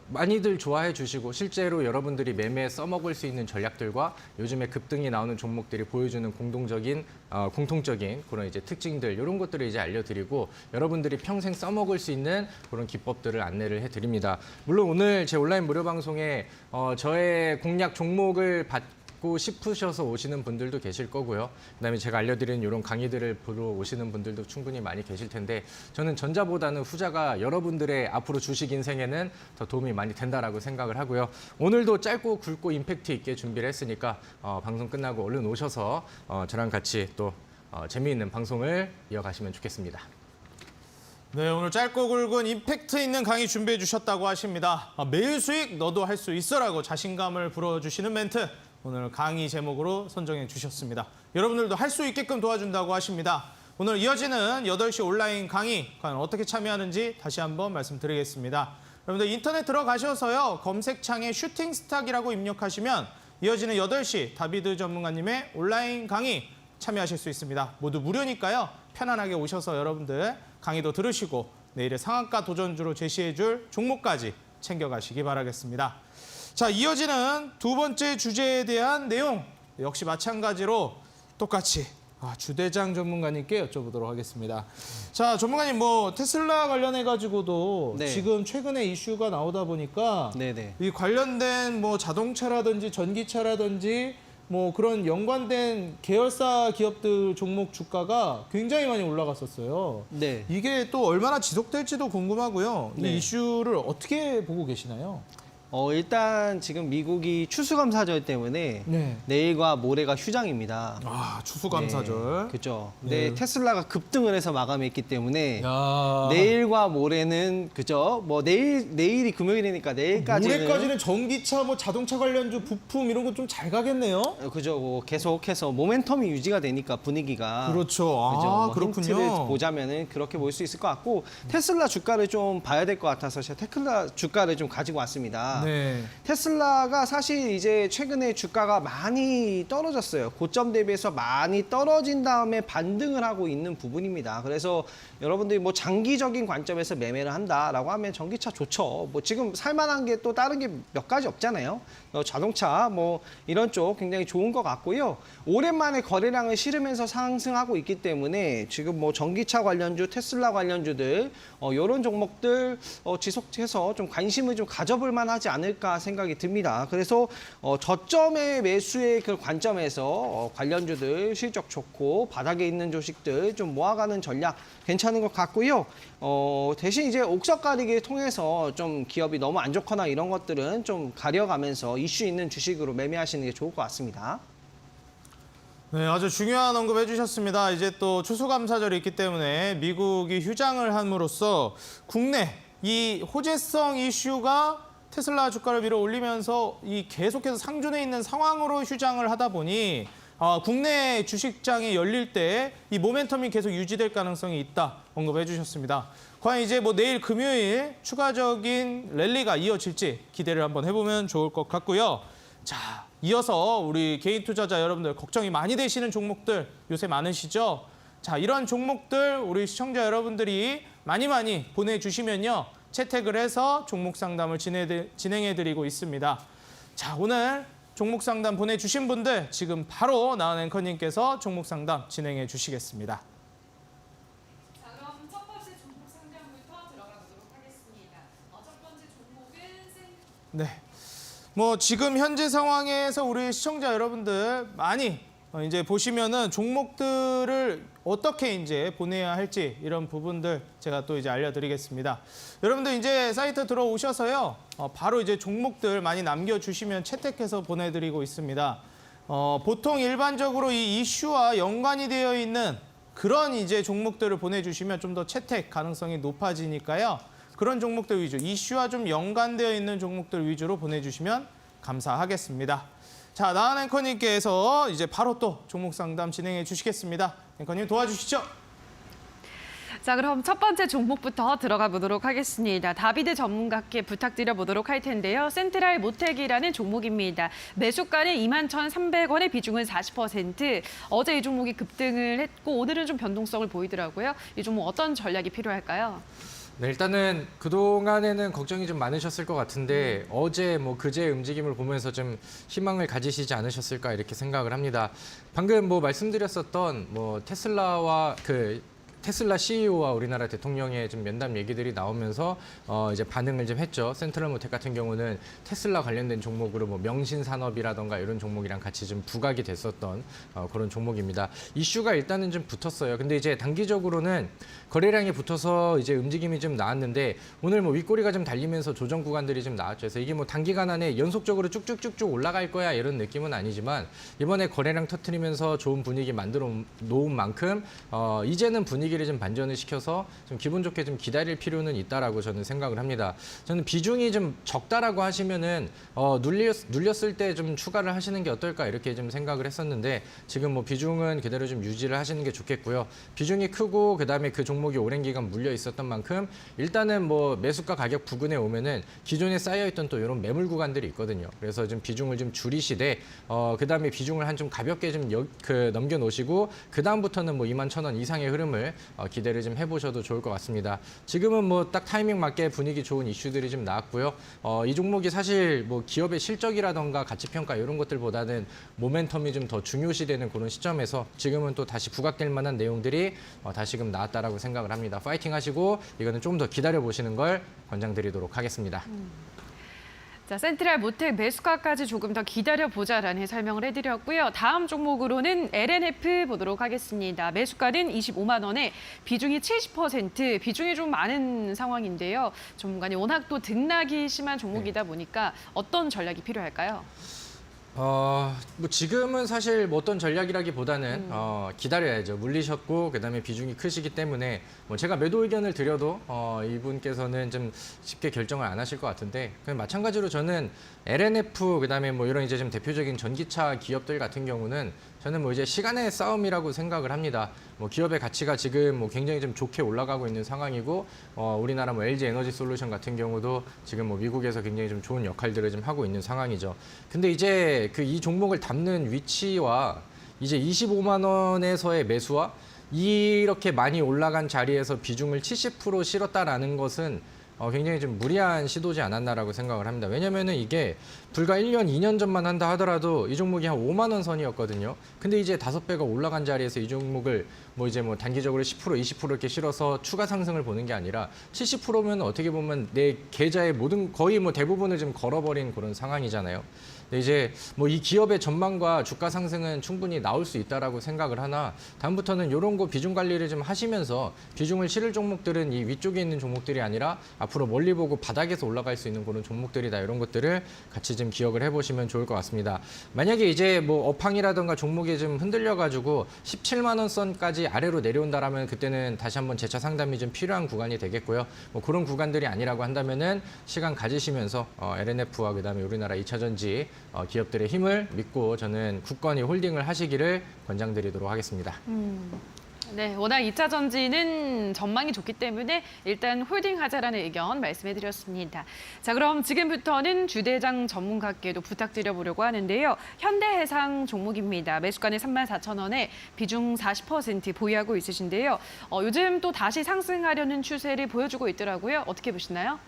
Speaker 4: 많이들 좋아해 주시고 실제로 여러분들이 매매에 써먹을 수 있는 전략들과 요즘에 급등이 나오는 종목들이 보여주는 공통적인 그런 이제 특징들 이런 것들을 이제 알려드리고 여러분들이 평생 써먹을 수 있는 그런 기법들을 안내를 해드립니다. 물론 오늘 제 온라인 무료 방송에 저의 공략 종목을 받고 싶으셔서 오시는 분들도 계실 거고요. 그다음에 제가 알려드리는 이런 강의들을 보러 오시는 분들도 충분히 많이 계실 텐데 저는 전자보다는 후자가 여러분들의 앞으로 주식 인생에는 더 도움이 많이 된다라고 생각을 하고요. 오늘도 짧고 굵고 임팩트 있게 준비를 했으니까 방송 끝나고 얼른 오셔서 저랑 같이 또 재미있는 방송을 이어가시면 좋겠습니다.
Speaker 1: 네, 오늘 짧고 굵은 임팩트 있는 강의 준비해 주셨다고 하십니다. 매일 수익 너도 할 수 있어라고 자신감을 불어주시는 멘트 오늘 강의 제목으로 선정해 주셨습니다. 여러분들도 할 수 있게끔 도와준다고 하십니다. 오늘 이어지는 8시 온라인 강의 과연 어떻게 참여하는지 다시 한번 말씀드리겠습니다. 여러분들 인터넷 들어가셔서요. 검색창에 슈팅스탁이라고 입력하시면 이어지는 8시 다비드 전문가님의 온라인 강의 참여하실 수 있습니다. 모두 무료니까요. 편안하게 오셔서 여러분들 강의도 들으시고 내일의 상한가 도전주로 제시해줄 종목까지 챙겨가시기 바라겠습니다. 자, 이어지는 두 번째 주제에 대한 내용 역시 마찬가지로 똑같이 주대장 전문가님께 여쭤보도록 하겠습니다. 자, 전문가님 테슬라 관련해가지고도
Speaker 3: 네.
Speaker 1: 지금 최근에 이슈가 나오다 보니까
Speaker 3: 네네.
Speaker 1: 이 관련된 자동차라든지 전기차라든지 그런 연관된 계열사 기업들 종목 주가가 굉장히 많이 올라갔었어요.
Speaker 3: 네.
Speaker 1: 이게 또 얼마나 지속될지도 궁금하고요.
Speaker 3: 네.
Speaker 1: 이 이슈를 어떻게 보고 계시나요?
Speaker 3: 일단 지금 미국이 추수감사절 때문에
Speaker 1: 네.
Speaker 3: 내일과 모레가 휴장입니다.
Speaker 1: 추수감사절.
Speaker 3: 네, 그죠.
Speaker 1: 네.
Speaker 3: 근데 테슬라가 급등을 해서 마감했기 때문에
Speaker 1: 야.
Speaker 3: 내일과 모레는 그죠. 내일이 금요일이니까 내일까지는
Speaker 1: 모레까지는 전기차, 자동차 관련주 부품 이런 거 좀 잘 가겠네요.
Speaker 3: 그죠. 계속해서 모멘텀이 유지가 되니까 분위기가.
Speaker 1: 그렇죠.
Speaker 3: 그죠.
Speaker 1: 그렇군요.
Speaker 3: 힌트를 보자면은 그렇게 볼 수 있을 것 같고 테슬라 주가를 좀 봐야 될 것 같아서 제가 테슬라 주가를 좀 가지고 왔습니다.
Speaker 1: 네.
Speaker 3: 테슬라가 사실 이제 최근에 주가가 많이 떨어졌어요. 고점 대비해서 많이 떨어진 다음에 반등을 하고 있는 부분입니다. 그래서 여러분들이 장기적인 관점에서 매매를 한다라고 하면 전기차 좋죠. 지금 살만한 게 또 다른 게 몇 가지 없잖아요. 자동차 이런 쪽 굉장히 좋은 것 같고요. 오랜만에 거래량을 실으면서 상승하고 있기 때문에 지금 전기차 관련주, 테슬라 관련주들 이런 종목들 지속해서 좀 관심을 좀 가져볼 만하지 않을까 생각이 듭니다. 그래서 저점의 매수의 그 관점에서 관련주들 실적 좋고 바닥에 있는 주식들 좀 모아가는 전략 괜찮은 것 같고요. 대신 이제 옥석 가리기를 통해서 좀 기업이 너무 안 좋거나 이런 것들은 좀 가려가면서 이슈 있는 주식으로 매매하시는 게 좋을 것 같습니다.
Speaker 1: 네, 아주 중요한 언급해 주셨습니다. 이제 또 추수감사절이 있기 때문에 미국이 휴장을 함으로써 국내 이 호재성 이슈가 테슬라 주가를 밀어 올리면서 이 계속해서 상존해 있는 상황으로 휴장을 하다 보니 국내 주식장이 열릴 때 이 모멘텀이 계속 유지될 가능성이 있다 언급해 주셨습니다. 과연 이제 뭐 내일 금요일 추가적인 랠리가 이어질지 기대를 한번 해보면 좋을 것 같고요. 자, 이어서 우리 개인 투자자 여러분들 걱정이 많이 되시는 종목들 요새 많으시죠? 자, 이런 종목들 우리 시청자 여러분들이 많이 보내주시면요. 채택을 해서 종목 상담을 진행해드리고 있습니다. 자, 오늘 종목 상담 보내주신 분들 지금 바로 나은 앵커님께서 종목 상담 진행해 주시겠습니다.
Speaker 2: 자, 그럼 첫 번째 종목 상담부터 들어가 보도록 하겠습니다. 첫 번째 종목은
Speaker 1: 네. 뭐 지금 현재 상황에서 우리 시청자 여러분들 많이 이제 보시면은 종목들을 어떻게 이제 보내야 할지 이런 부분들 제가 또 이제 알려드리겠습니다. 여러분들 이제 사이트 들어오셔서요. 바로 이제 종목들 많이 남겨주시면 채택해서 보내드리고 있습니다. 보통 일반적으로 이 이슈와 연관이 되어 있는 그런 이제 종목들을 보내주시면 좀 더 채택 가능성이 높아지니까요. 그런 종목들 위주, 이슈와 좀 연관되어 있는 종목들 위주로 보내주시면 감사하겠습니다. 자, 나은 앵커님께서 이제 바로 또 종목 상담 진행해 주시겠습니다. 앵커님 도와주시죠.
Speaker 2: 자, 그럼 첫 번째 종목부터 들어가 보도록 하겠습니다. 다비드 전문가께 부탁드려 보도록 할 텐데요. 센트럴 모텍이라는 종목입니다. 매수가는 21,300원의 비중은 40%. 어제 이 종목이 급등을 했고 오늘은 좀 변동성을 보이더라고요. 이 종목 어떤 전략이 필요할까요?
Speaker 4: 네, 일단은 그동안에는 걱정이 좀 많으셨을 것 같은데 어제 뭐 그제 움직임을 보면서 좀 희망을 가지시지 않으셨을까 이렇게 생각을 합니다. 방금 뭐 말씀드렸었던 뭐 테슬라와 테슬라 CEO와 우리나라 대통령의 좀 면담 얘기들이 나오면서 이제 반응을 좀 했죠. 센트럴모텍 같은 경우는 테슬라 관련된 종목으로 뭐 명신산업이라던가 이런 종목이랑 같이 좀 부각이 됐었던 그런 종목입니다. 이슈가 일단은 좀 붙었어요. 근데 이제 단기적으로는 거래량이 붙어서 이제 움직임이 좀 나왔는데 오늘 뭐 윗꼬리가 좀 달리면서 조정 구간들이 좀 나왔죠. 그래서 이게 뭐 단기간 안에 연속적으로 쭉쭉쭉쭉 올라갈 거야 이런 느낌은 아니지만 이번에 거래량 터트리면서 좋은 분위기 만들어 놓은 만큼 이제는 분위기를 좀 반전을 시켜서 좀 기분 좋게 좀 기다릴 필요는 있다라고 저는 생각을 합니다. 저는 비중이 좀 적다라고 하시면은 눌렸을 때 좀 추가를 하시는 게 어떨까 이렇게 좀 생각을 했었는데 지금 뭐 비중은 그대로 좀 유지를 하시는 게 좋겠고요. 비중이 크고 그다음에 그 종목이 오랜 기간 물려 있었던 만큼 일단은 뭐 매수가 가격 부근에 오면은 기존에 쌓여 있던 또 이런 매물 구간들이 있거든요. 그래서 좀 비중을 좀 줄이시되 그다음에 비중을 한 좀 가볍게 좀 넘겨 놓으시고 그다음부터는 뭐 21,000원 이상의 흐름을 기대를 좀 해보셔도 좋을 것 같습니다. 지금은 뭐 딱 타이밍 맞게 분위기 좋은 이슈들이 좀 나왔고요. 이 종목이 사실 뭐 기업의 실적이라던가 가치평가 이런 것들보다는 모멘텀이 좀 더 중요시되는 그런 시점에서 지금은 또 다시 부각될 만한 내용들이 다시금 나왔다라고 생각을 합니다. 파이팅 하시고 이거는 좀 더 기다려 보시는 걸 권장드리도록 하겠습니다.
Speaker 2: 자, 센트럴 모텍 매수가까지 조금 더 기다려보자라는 설명을 해드렸고요. 다음 종목으로는 LNF 보도록 하겠습니다. 매수가는 25만 원에 비중이 70%, 비중이 좀 많은 상황인데요. 전문가님, 워낙 또 등락이 심한 종목이다 보니까 어떤 전략이 필요할까요?
Speaker 4: 뭐 지금은 사실 뭐 어떤 전략이라기보다는 기다려야죠. 물리셨고 그다음에 비중이 크시기 때문에 뭐 제가 매도 의견을 드려도 이분께서는 좀 쉽게 결정을 안 하실 것 같은데 그냥 마찬가지로 저는 LNF 그다음에 뭐 이런 이제 좀 대표적인 전기차 기업들 같은 경우는 저는 뭐 이제 시간의 싸움이라고 생각을 합니다. 뭐 기업의 가치가 지금 뭐 굉장히 좀 좋게 올라가고 있는 상황이고 우리나라 뭐 LG 에너지 솔루션 같은 경우도 지금 뭐 미국에서 굉장히 좀 좋은 역할들을 좀 하고 있는 상황이죠. 근데 이제 이 종목을 담는 위치와 이제 25만 원에서의 매수와 이렇게 많이 올라간 자리에서 비중을 70% 실었다라는 것은 굉장히 좀 무리한 시도지 않았나라고 생각을 합니다. 왜냐면은 이게 불과 1년, 2년 전만 한다 하더라도 이 종목이 한 5만 원 선이었거든요. 근데 이제 5배가 올라간 자리에서 이 종목을 뭐 이제 뭐 단기적으로 10%, 20% 이렇게 실어서 추가 상승을 보는 게 아니라 70%면 어떻게 보면 내 계좌의 모든 거의 뭐 대부분을 좀 걸어버린 그런 상황이잖아요. 근데 이제 뭐 이 기업의 전망과 주가 상승은 충분히 나올 수 있다라고 생각을 하나 다음부터는 이런 거 비중 관리를 좀 하시면서 비중을 실을 종목들은 이 위쪽에 있는 종목들이 아니라 앞으로 멀리 보고 바닥에서 올라갈 수 있는 그런 종목들이다 이런 것들을 같이 좀 기억을 해보시면 좋을 것 같습니다. 만약에 이제 뭐 업황이라든가 종목이 좀 흔들려가지고 17만 원 선까지 아래로 내려온다라면 그때는 다시 한번 재차 상담이 좀 필요한 구간이 되겠고요. 뭐 그런 구간들이 아니라고 한다면은 시간 가지시면서 LNF와 그다음에 우리나라 2차전지 기업들의 힘을 믿고 저는 굳건히 홀딩을 하시기를 권장드리도록 하겠습니다.
Speaker 2: 네, 워낙 2차 전지는 전망이 좋기 때문에 일단 홀딩하자라는 의견 말씀해드렸습니다. 자, 그럼 지금부터는 주대장 전문가께도 부탁드려보려고 하는데요. 현대해상 종목입니다. 매수가는 34,000원에 비중 40% 보유하고 있으신데요. 요즘 또 다시 상승하려는 추세를 보여주고 있더라고요. 어떻게 보시나요?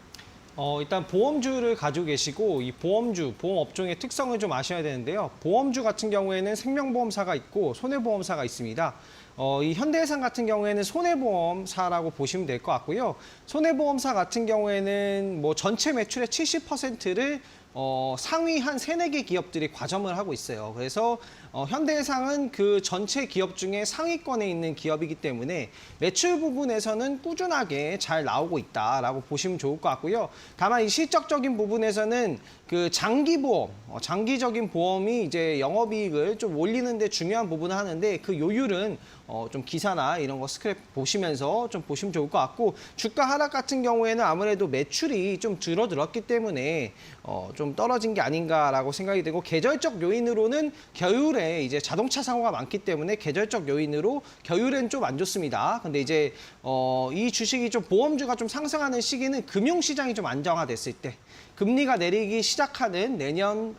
Speaker 3: 일단 보험주를 가지고 계시고 이 보험주, 보험업종의 특성을 좀 아셔야 되는데요. 보험주 같은 경우에는 생명보험사가 있고 손해보험사가 있습니다. 이 현대해상 같은 경우에는 손해보험사라고 보시면 될 것 같고요. 손해보험사 같은 경우에는 뭐 전체 매출의 70%를 상위 한 3-4개 기업들이 과점을 하고 있어요. 그래서 현대해상은 그 전체 기업 중에 상위권에 있는 기업이기 때문에 매출 부분에서는 꾸준하게 잘 나오고 있다라고 보시면 좋을 것 같고요. 다만 이 실적적인 부분에서는 그 장기보험, 장기적인 보험이 이제 영업이익을 좀 올리는 데 중요한 부분을 하는데 그 요율은 좀 기사나 이런 거 스크랩 보시면서 좀 보시면 좋을 것 같고 주가 하락 같은 경우에는 아무래도 매출이 좀 줄어들었기 때문에 좀 떨어진 게 아닌가라고 생각이 되고 계절적 요인으로는 겨울에 이제 자동차 사고가 많기 때문에 계절적 요인으로 겨울엔 좀 안 좋습니다. 근데 이제 이 주식이 좀 보험주가 좀 상승하는 시기는 금융시장이 좀 안정화됐을 때 금리가 내리기 시작하는 내년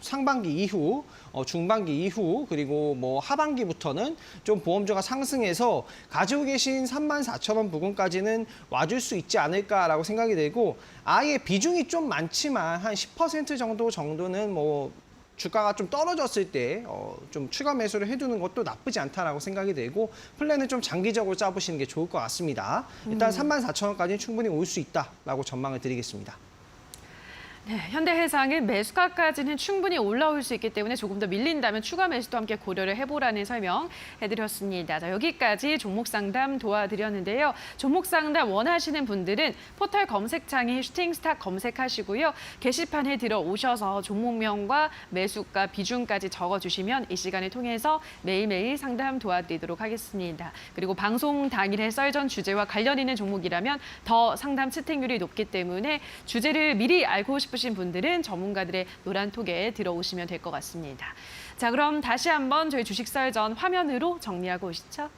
Speaker 3: 상반기 이후, 중반기 이후, 그리고 뭐 하반기부터는 좀 보험주가 상승해서 가지고 계신 34,000원 부근까지는 와줄 수 있지 않을까라고 생각이 되고 아예 비중이 좀 많지만 한 10% 정도는 뭐 주가가 좀 떨어졌을 때 좀 추가 매수를 해두는 것도 나쁘지 않다라고 생각이 되고 플랜을 좀 장기적으로 짜보시는 게 좋을 것 같습니다. 일단 34,000원까지는 충분히 올 수 있다라고 전망을 드리겠습니다.
Speaker 2: 네, 현대해상의 매수가까지는 충분히 올라올 수 있기 때문에 조금 더 밀린다면 추가 매수도 함께 고려를 해보라는 설명 해드렸습니다. 자, 여기까지 종목 상담 도와드렸는데요. 종목 상담 원하시는 분들은 포털 검색창에 슈팅스탁 검색하시고요. 게시판에 들어오셔서 종목명과 매수가 비중까지 적어주시면 이 시간을 통해서 매일매일 상담 도와드리도록 하겠습니다. 그리고 방송 당일의 썰전 주제와 관련 있는 종목이라면 더 상담 채택률이 높기 때문에 주제를 미리 알고 싶으신 분들은 전문가들의 노란톡에 들어오시면 될 것 같습니다. 자, 그럼 다시 한번 저희 주식 썰전 화면으로 정리하고 오시죠.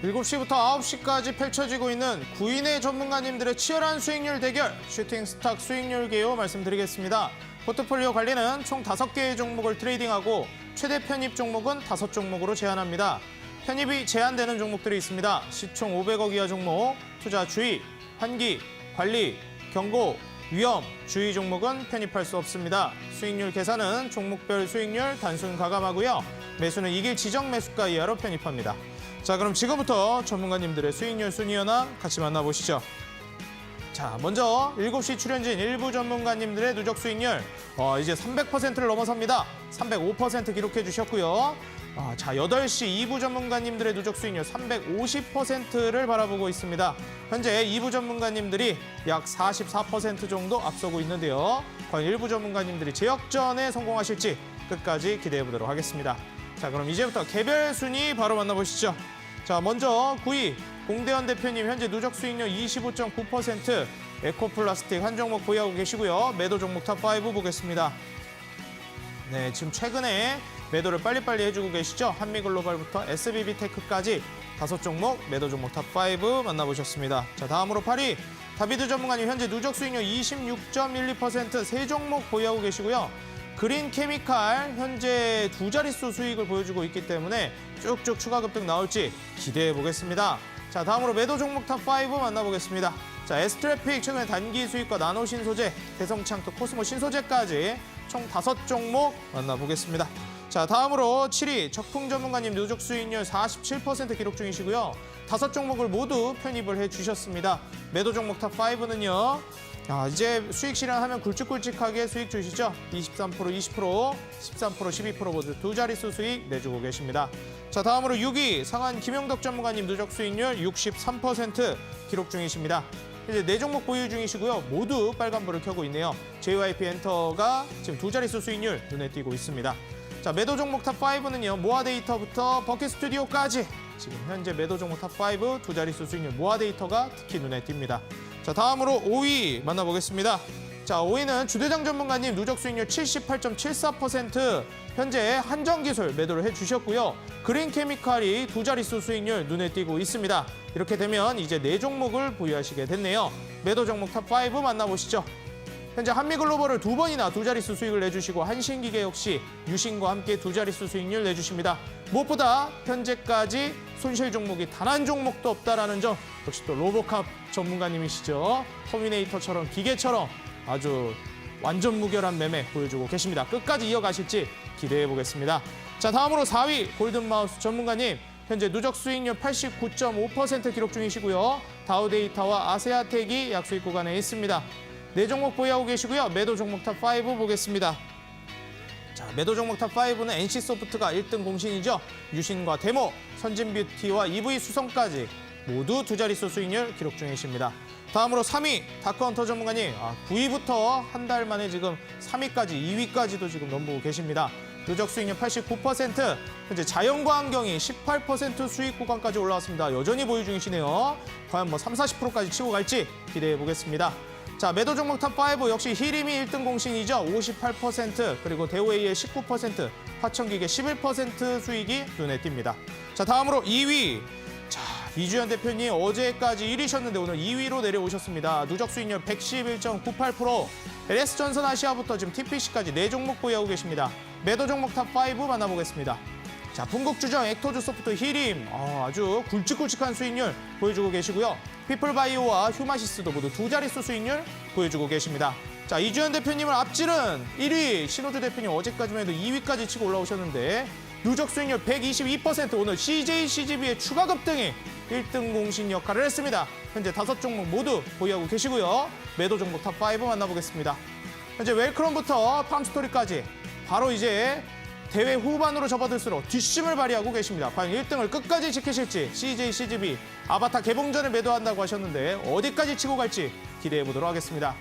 Speaker 1: 일곱 시부터 9시까지 펼쳐지고 있는 구인의 전문가님들의 치열한 수익률 대결, 슈팅 스탁 수익률 개요 말씀드리겠습니다. 포트폴리오 관리는 총 5개의 종목을 트레이딩하고 최대 편입 종목은 5종목으로 제한합니다. 편입이 제한되는 종목들이 있습니다. 시총 500억 이하 종목, 투자 주의, 환기, 관리, 경고, 위험, 주의 종목은 편입할 수 없습니다. 수익률 계산은 종목별 수익률 단순 가감하고요. 매수는 이길 지정 매수가 이하로 편입합니다. 자, 그럼 지금부터 전문가님들의 수익률 순위 현황 같이 만나보시죠. 자, 먼저 7시 출연진 일부 전문가님들의 누적 수익률 이제 300%를 넘어섭니다. 305% 기록해 주셨고요. 자, 8시 2부 전문가님들의 누적 수익률 350%를 바라보고 있습니다. 현재 2부 전문가님들이 약 44% 정도 앞서고 있는데요. 과연 일부 전문가님들이 재역전에 성공하실지 끝까지 기대해 보도록 하겠습니다. 자, 그럼 이제부터 개별 순위 바로 만나보시죠. 자, 먼저 9위 공대현 대표님 현재 누적 수익률 25.9%, 에코플라스틱 한 종목 보유하고 계시고요. 매도 종목 탑5 보겠습니다. 네, 지금 최근에 매도를 빨리빨리 해주고 계시죠. 한미글로벌부터 SBB테크까지 5종목 매도 종목 탑5 만나보셨습니다. 자, 다음으로 8위 다비드 전문가님 현재 누적 수익률 26.12% 세 종목 보유하고 계시고요. 그린케미칼 현재 두 자릿수 수익을 보여주고 있기 때문에 쭉쭉 추가 급등 나올지 기대해 보겠습니다. 자, 다음으로 매도 종목 탑5 만나보겠습니다. 자, 에스트래픽 최근에 단기 수익과 나노 신소재, 대성창특, 코스모 신소재까지 총 5종목 만나보겠습니다. 자, 다음으로 7위 적풍 전문가님 누적 수익률 47% 기록 중이시고요. 5종목을 모두 편입을 해주셨습니다. 매도 종목 탑5는요. 이제 수익 실현하면 굵직굵직하게 수익 주시죠. 23%, 20%, 13%, 12% 모두 두 자릿수 수익 내주고 계십니다. 자, 다음으로 6위 상한 김영덕 전문가님 누적 수익률 63% 기록 중이십니다. 이제 4종목 보유 중이시고요. 모두 빨간불을 켜고 있네요. JYP 엔터가 지금 두 자릿수 수익률 눈에 띄고 있습니다. 자, 매도 종목 탑5는요. 모아데이터부터 버킷스튜디오까지 지금 현재 매도 종목 탑5 두 자릿수 수익률 모아데이터가 특히 눈에 띕니다. 자, 다음으로 5위 만나보겠습니다. 자, 5위는 주대장 전문가님 누적 수익률 78.74%, 현재 한정기술 매도를 해주셨고요. 그린케미칼이 두 자릿수 수익률 눈에 띄고 있습니다. 이렇게 되면 이제 4종목을 보유하시게 됐네요. 매도 종목 탑5 만나보시죠. 현재 한미글로벌을 2번이나 두 자릿수 수익을 내주시고 한신기계 역시 유신과 함께 두 자릿수 수익률 내주십니다. 무엇보다 현재까지 손실 종목이 단 한 종목도 없다라는 점, 역시 또 로보캅 전문가님이시죠. 터미네이터처럼 기계처럼 아주 완전 무결한 매매 보여주고 계십니다. 끝까지 이어가실지 기대해 보겠습니다. 자, 다음으로 4위 골든마우스 전문가님 현재 누적 수익률 89.5% 기록 중이시고요. 다우데이터와 아세아텍이 약수익 구간에 있습니다. 4종목 보유하고 계시고요. 매도 종목 탑5 보겠습니다. 자, 매도 종목 탑5는 NC소프트가 1등 공신이죠. 유신과 데모, 선진뷰티와 EV 수성까지 모두 두 자릿수 수익률 기록 중이십니다. 다음으로 3위 다크헌터 전문가님 9위부터 한 달 만에 지금 3위까지 2위까지도 지금 넘보고 계십니다. 누적 수익률 89%, 현재 자연과환경이 18% 수익 구간까지 올라왔습니다. 여전히 보유 중이시네요. 과연 뭐 30, 40%까지 치고 갈지 기대해 보겠습니다. 자, 매도 종목 탑5 역시 히림이 1등 공신이죠. 58%, 그리고 대우A의 19%, 화천기계 11% 수익이 눈에 띕니다. 자, 다음으로 2위. 자, 이주연 대표님 어제까지 1위셨는데 오늘 2위로 내려오셨습니다. 누적 수익률 111.98%, LS전선 아시아부터 지금 TPC까지 4종목 보유하고 계십니다. 매도 종목 탑5 만나보겠습니다. 자, pun국주정, 액토즈 소프트, 히림 아주 굵직굵직한 수익률 보여주고 계시고요. 피플바이오와 휴마시스도 모두 두 자릿수 수익률 보여주고 계십니다. 자, 이주연 대표님을 앞지른 1위 신호주 대표님 어제까지만 해도 2위까지 치고 올라오셨는데 누적 수익률 122%, 오늘 CJ, CGV의 추가 급등이 1등 공신 역할을 했습니다. 현재 5종목 모두 보유하고 계시고요. 매도 종목 탑5 만나보겠습니다. 현재 웰크롬부터 팜스토리까지 바로 이제 대회 후반으로 접어들수록 뒷심을 발휘하고 계십니다. 과연 1등을 끝까지 지키실지 CJ, CGV 아바타 개봉전을 매도한다고 하셨는데 어디까지 치고 갈지 기대해 보도록 하겠습니다.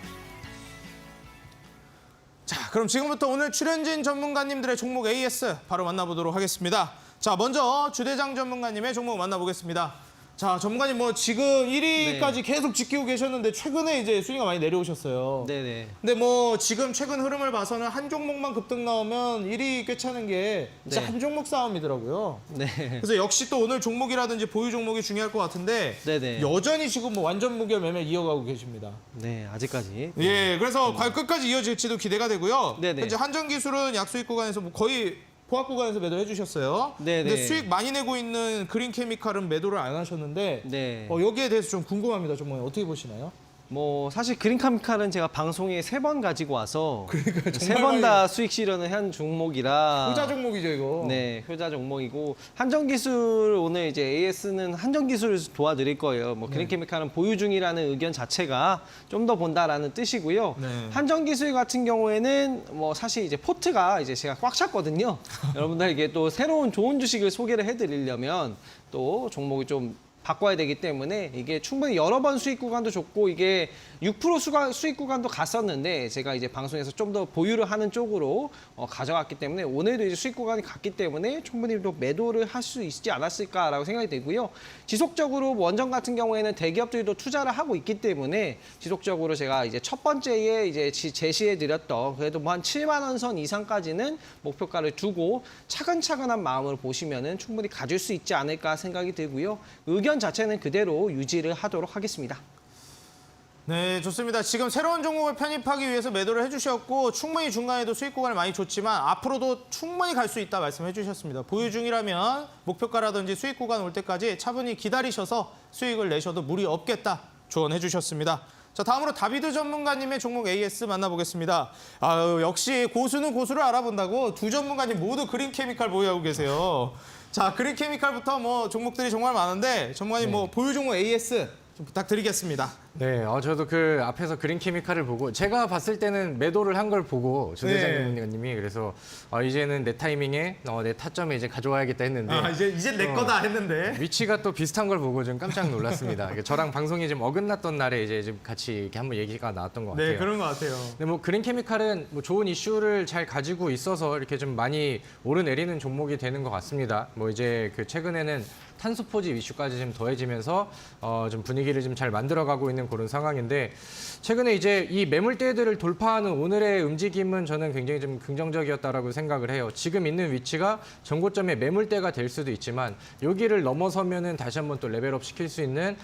Speaker 1: 자, 그럼 지금부터 오늘 출연진 전문가님들의 종목 AS 바로 만나보도록 하겠습니다. 자, 먼저 주대장 전문가님의 종목 만나보겠습니다. 자, 전문가님 뭐 지금 1위까지 계속 지키고 계셨는데 최근에 이제 순위가 많이 내려오셨어요.
Speaker 3: 네네.
Speaker 1: 근데 뭐 지금 최근 흐름을 봐서는 한 종목만 급등 나오면 1위 꿰차는 게 진짜
Speaker 3: 네.
Speaker 1: 한 종목 싸움이더라고요.
Speaker 3: 네.
Speaker 1: 그래서 역시 또 오늘 종목이라든지 보유 종목이 중요할 것 같은데
Speaker 3: 네네.
Speaker 1: 여전히 지금 뭐 완전 무결 매매 이어가고 계십니다.
Speaker 3: 네, 아직까지.
Speaker 1: 예, 그래서 과연 끝까지 이어질지도 기대가 되고요.
Speaker 3: 네네.
Speaker 1: 현재 한전기술은 약수익 구간에서 뭐 거의 보합 구간에서 매도를 해주셨어요.
Speaker 3: 네네.
Speaker 1: 근데 수익 많이 내고 있는 그린케미칼은 매도를 안 하셨는데
Speaker 3: 네.
Speaker 1: 여기에 대해서 좀 궁금합니다. 정말 어떻게 보시나요?
Speaker 3: 뭐 사실 그린케미칼은 제가 방송에 3번 가지고 와서
Speaker 1: 그러니까
Speaker 3: 세 번 다 수익 실현을 한 종목이라
Speaker 1: 효자 종목이죠, 이거.
Speaker 3: 네, 효자 종목이고 한전기술 오늘 이제 AS는 한전기술을 도와드릴 거예요. 뭐 그린케미칼은 보유 중이라는 의견 자체가 좀 더 본다라는 뜻이고요.
Speaker 1: 네.
Speaker 3: 한전기술 같은 경우에는 뭐 사실 이제 포트가 이제 제가 꽉 찼거든요. 여러분들에게 또 새로운 좋은 주식을 소개를 해드리려면 또 종목이 좀 바꿔야 되기 때문에 이게 충분히 여러 번 수익 구간도 좋고 이게 6% 수익 구간도 갔었는데 제가 이제 방송에서 좀 더 보유를 하는 쪽으로 가져갔기 때문에 오늘도 이제 수익 구간이 갔기 때문에 충분히 또 매도를 할 수 있지 않았을까라고 생각이 되고요. 지속적으로 원전 같은 경우에는 대기업들도 투자를 하고 있기 때문에 지속적으로 제가 이제 첫 번째에 이제 제시해 드렸던 그래도 뭐 한 7만 원 선 이상까지는 목표가를 두고 차근차근한 마음으로 보시면은 충분히 가질 수 있지 않을까 생각이 들고요. 의견 자체는 그대로 유지를 하도록 하겠습니다.
Speaker 1: 네, 좋습니다. 지금 새로운 종목을 편입하기 위해서 매도를 해주셨고 충분히 중간에도 수익 구간을 많이 줬지만 앞으로도 충분히 갈 수 있다 말씀해 주셨습니다. 보유 중이라면 목표가라든지 수익 구간 올 때까지 차분히 기다리셔서 수익을 내셔도 무리 없겠다 조언해 주셨습니다. 자, 다음으로 다비드 전문가님의 종목 AS 만나보겠습니다. 역시 고수는 고수를 알아본다고 두 전문가님 모두 그린케미칼 보유하고 계세요. 자, 그린케미칼부터 뭐 종목들이 정말 많은데 전문가님 뭐 보유 종목 AS 좀 부탁드리겠습니다.
Speaker 4: 네, 저도 그 앞에서 그린 케미칼을 보고 제가 봤을 때는 매도를 한 걸 보고 주대장
Speaker 1: 네.
Speaker 4: 전문가님이 그래서 이제는 내 타이밍에 내 타점에 이제 가져와야겠다 했는데
Speaker 1: 이제 내 거다 했는데.
Speaker 4: 위치가 또 비슷한 걸 보고 좀 깜짝 놀랐습니다. 저랑 방송이 좀 어긋났던 날에 이제 좀 같이 이렇게 한번 얘기가 나왔던 것 같아요.
Speaker 1: 네, 그런 것 같아요.
Speaker 4: 근데 뭐 그린 케미칼은 뭐 좋은 이슈를 잘 가지고 있어서 이렇게 좀 많이 오르내리는 종목이 되는 것 같습니다. 뭐 이제 그 최근에는 탄소 포집 이슈까지 좀 더해지면서 좀 분위기를 좀 잘 만들어가고 있는 그런 상황인데 최근에 이제 이 매물대들을 돌파하는 오늘의 움직임은 저는 굉장히 좀 긍정적이었다라고 생각을 해요. 지금 있는 위치가 전고점의 매물대가 될 수도 있지만 여기를 넘어서면은 다시 한번 또 레벨업 시킬 수 있는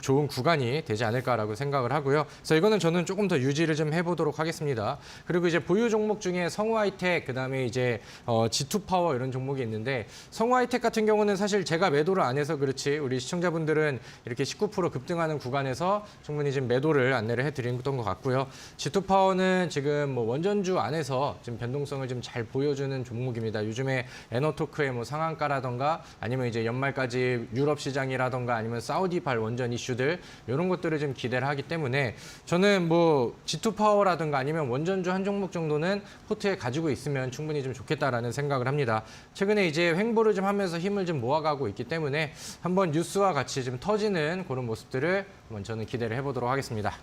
Speaker 4: 좋은 구간이 되지 않을까라고 생각을 하고요. 그래서 이거는 저는 조금 더 유지를 좀 해보도록 하겠습니다. 그리고 이제 보유 종목 중에 성우하이텍 그다음에 이제 G2파워 이런 종목이 있는데 성우하이텍 같은 경우는 사실 제가 매도를 안 해서 그렇지 우리 시청자분들은 이렇게 19% 급등하는 구간에서 충분히 지금 매도를 안내를 해드렸던 것 같고요. G2파워는 지금 뭐 원전주 안에서 지금 변동성을 좀 잘 보여주는 종목입니다. 요즘에 에너토크의 뭐 상한가라던가 아니면 이제 연말까지 유럽 시장이라던가 아니면 사우디발 원전 이슈들 이런 것들을 좀 기대를 하기 때문에 저는 뭐 G2파워라던가 아니면 원전주 한 종목 정도는 포트에 가지고 있으면 충분히 좀 좋겠다라는 생각을 합니다. 최근에 이제 횡보를 좀 하면서 힘을 좀 모아가고 있기 때문에 한번 뉴스와 같이 좀 터지는 그런 모습들을 한번 저는 기대를 해보도록 하겠습니다.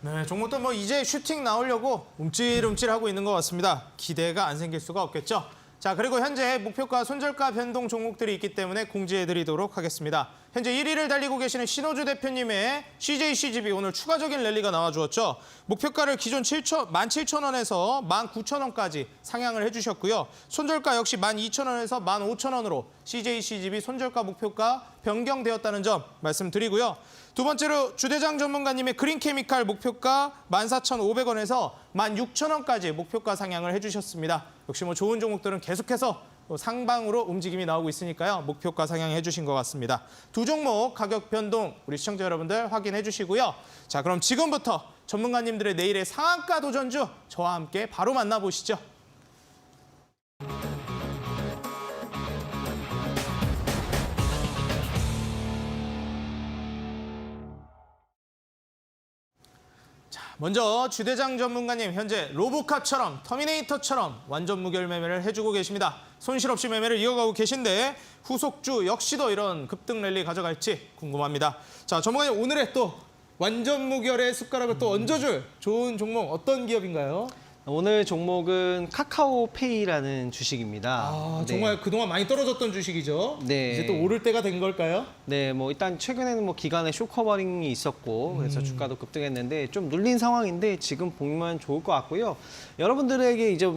Speaker 1: 네, 종목도 뭐 이제 슈팅 나오려고 움찔움찔하고 있는 것 같습니다. 기대가 안 생길 수가 없겠죠. 자, 그리고 현재 목표가 손절가 변동 종목들이 있기 때문에 공지해드리도록 하겠습니다. 현재 1위를 달리고 계시는 신호주 대표님의 CJCGB 오늘 추가적인 랠리가 나와주었죠. 목표가를 기존 17,000원에서 19,000원까지 상향을 해주셨고요. 손절가 역시 12,000원에서 15,000원으로 CJCGB 손절가 목표가 변경되었다는 점 말씀드리고요. 두 번째로 주대장 전문가님의 그린케미칼 목표가 14,500원에서 16,000원까지 목표가 상향을 해주셨습니다. 역시 뭐 좋은 종목들은 계속해서 상방으로 움직임이 나오고 있으니까요. 목표가 상향해 주신 것 같습니다. 두 종목 가격 변동 우리 시청자 여러분들 확인해 주시고요. 자, 그럼 지금부터 전문가님들의 내일의 상한가 도전주 저와 함께 바로 만나보시죠. 먼저 주대장 전문가님 현재 로보캅처럼 터미네이터처럼 완전 무결 매매를 해주고 계십니다. 손실 없이 매매를 이어가고 계신데 후속주 역시도 이런 급등 랠리 가져갈지 궁금합니다. 자, 전문가님 오늘의 또 완전 무결의 숟가락을 또 얹어줄 좋은 종목 어떤 기업인가요?
Speaker 3: 오늘 종목은 카카오페이라는 주식입니다.
Speaker 1: 정말 그동안 많이 떨어졌던 주식이죠.
Speaker 3: 네.
Speaker 1: 이제 또 오를 때가 된 걸까요?
Speaker 3: 네, 뭐 일단 최근에는 뭐 기간에 쇼커버링이 있었고 그래서 주가도 급등했는데 좀 눌린 상황인데 지금 보면 좋을 것 같고요. 여러분들에게 이제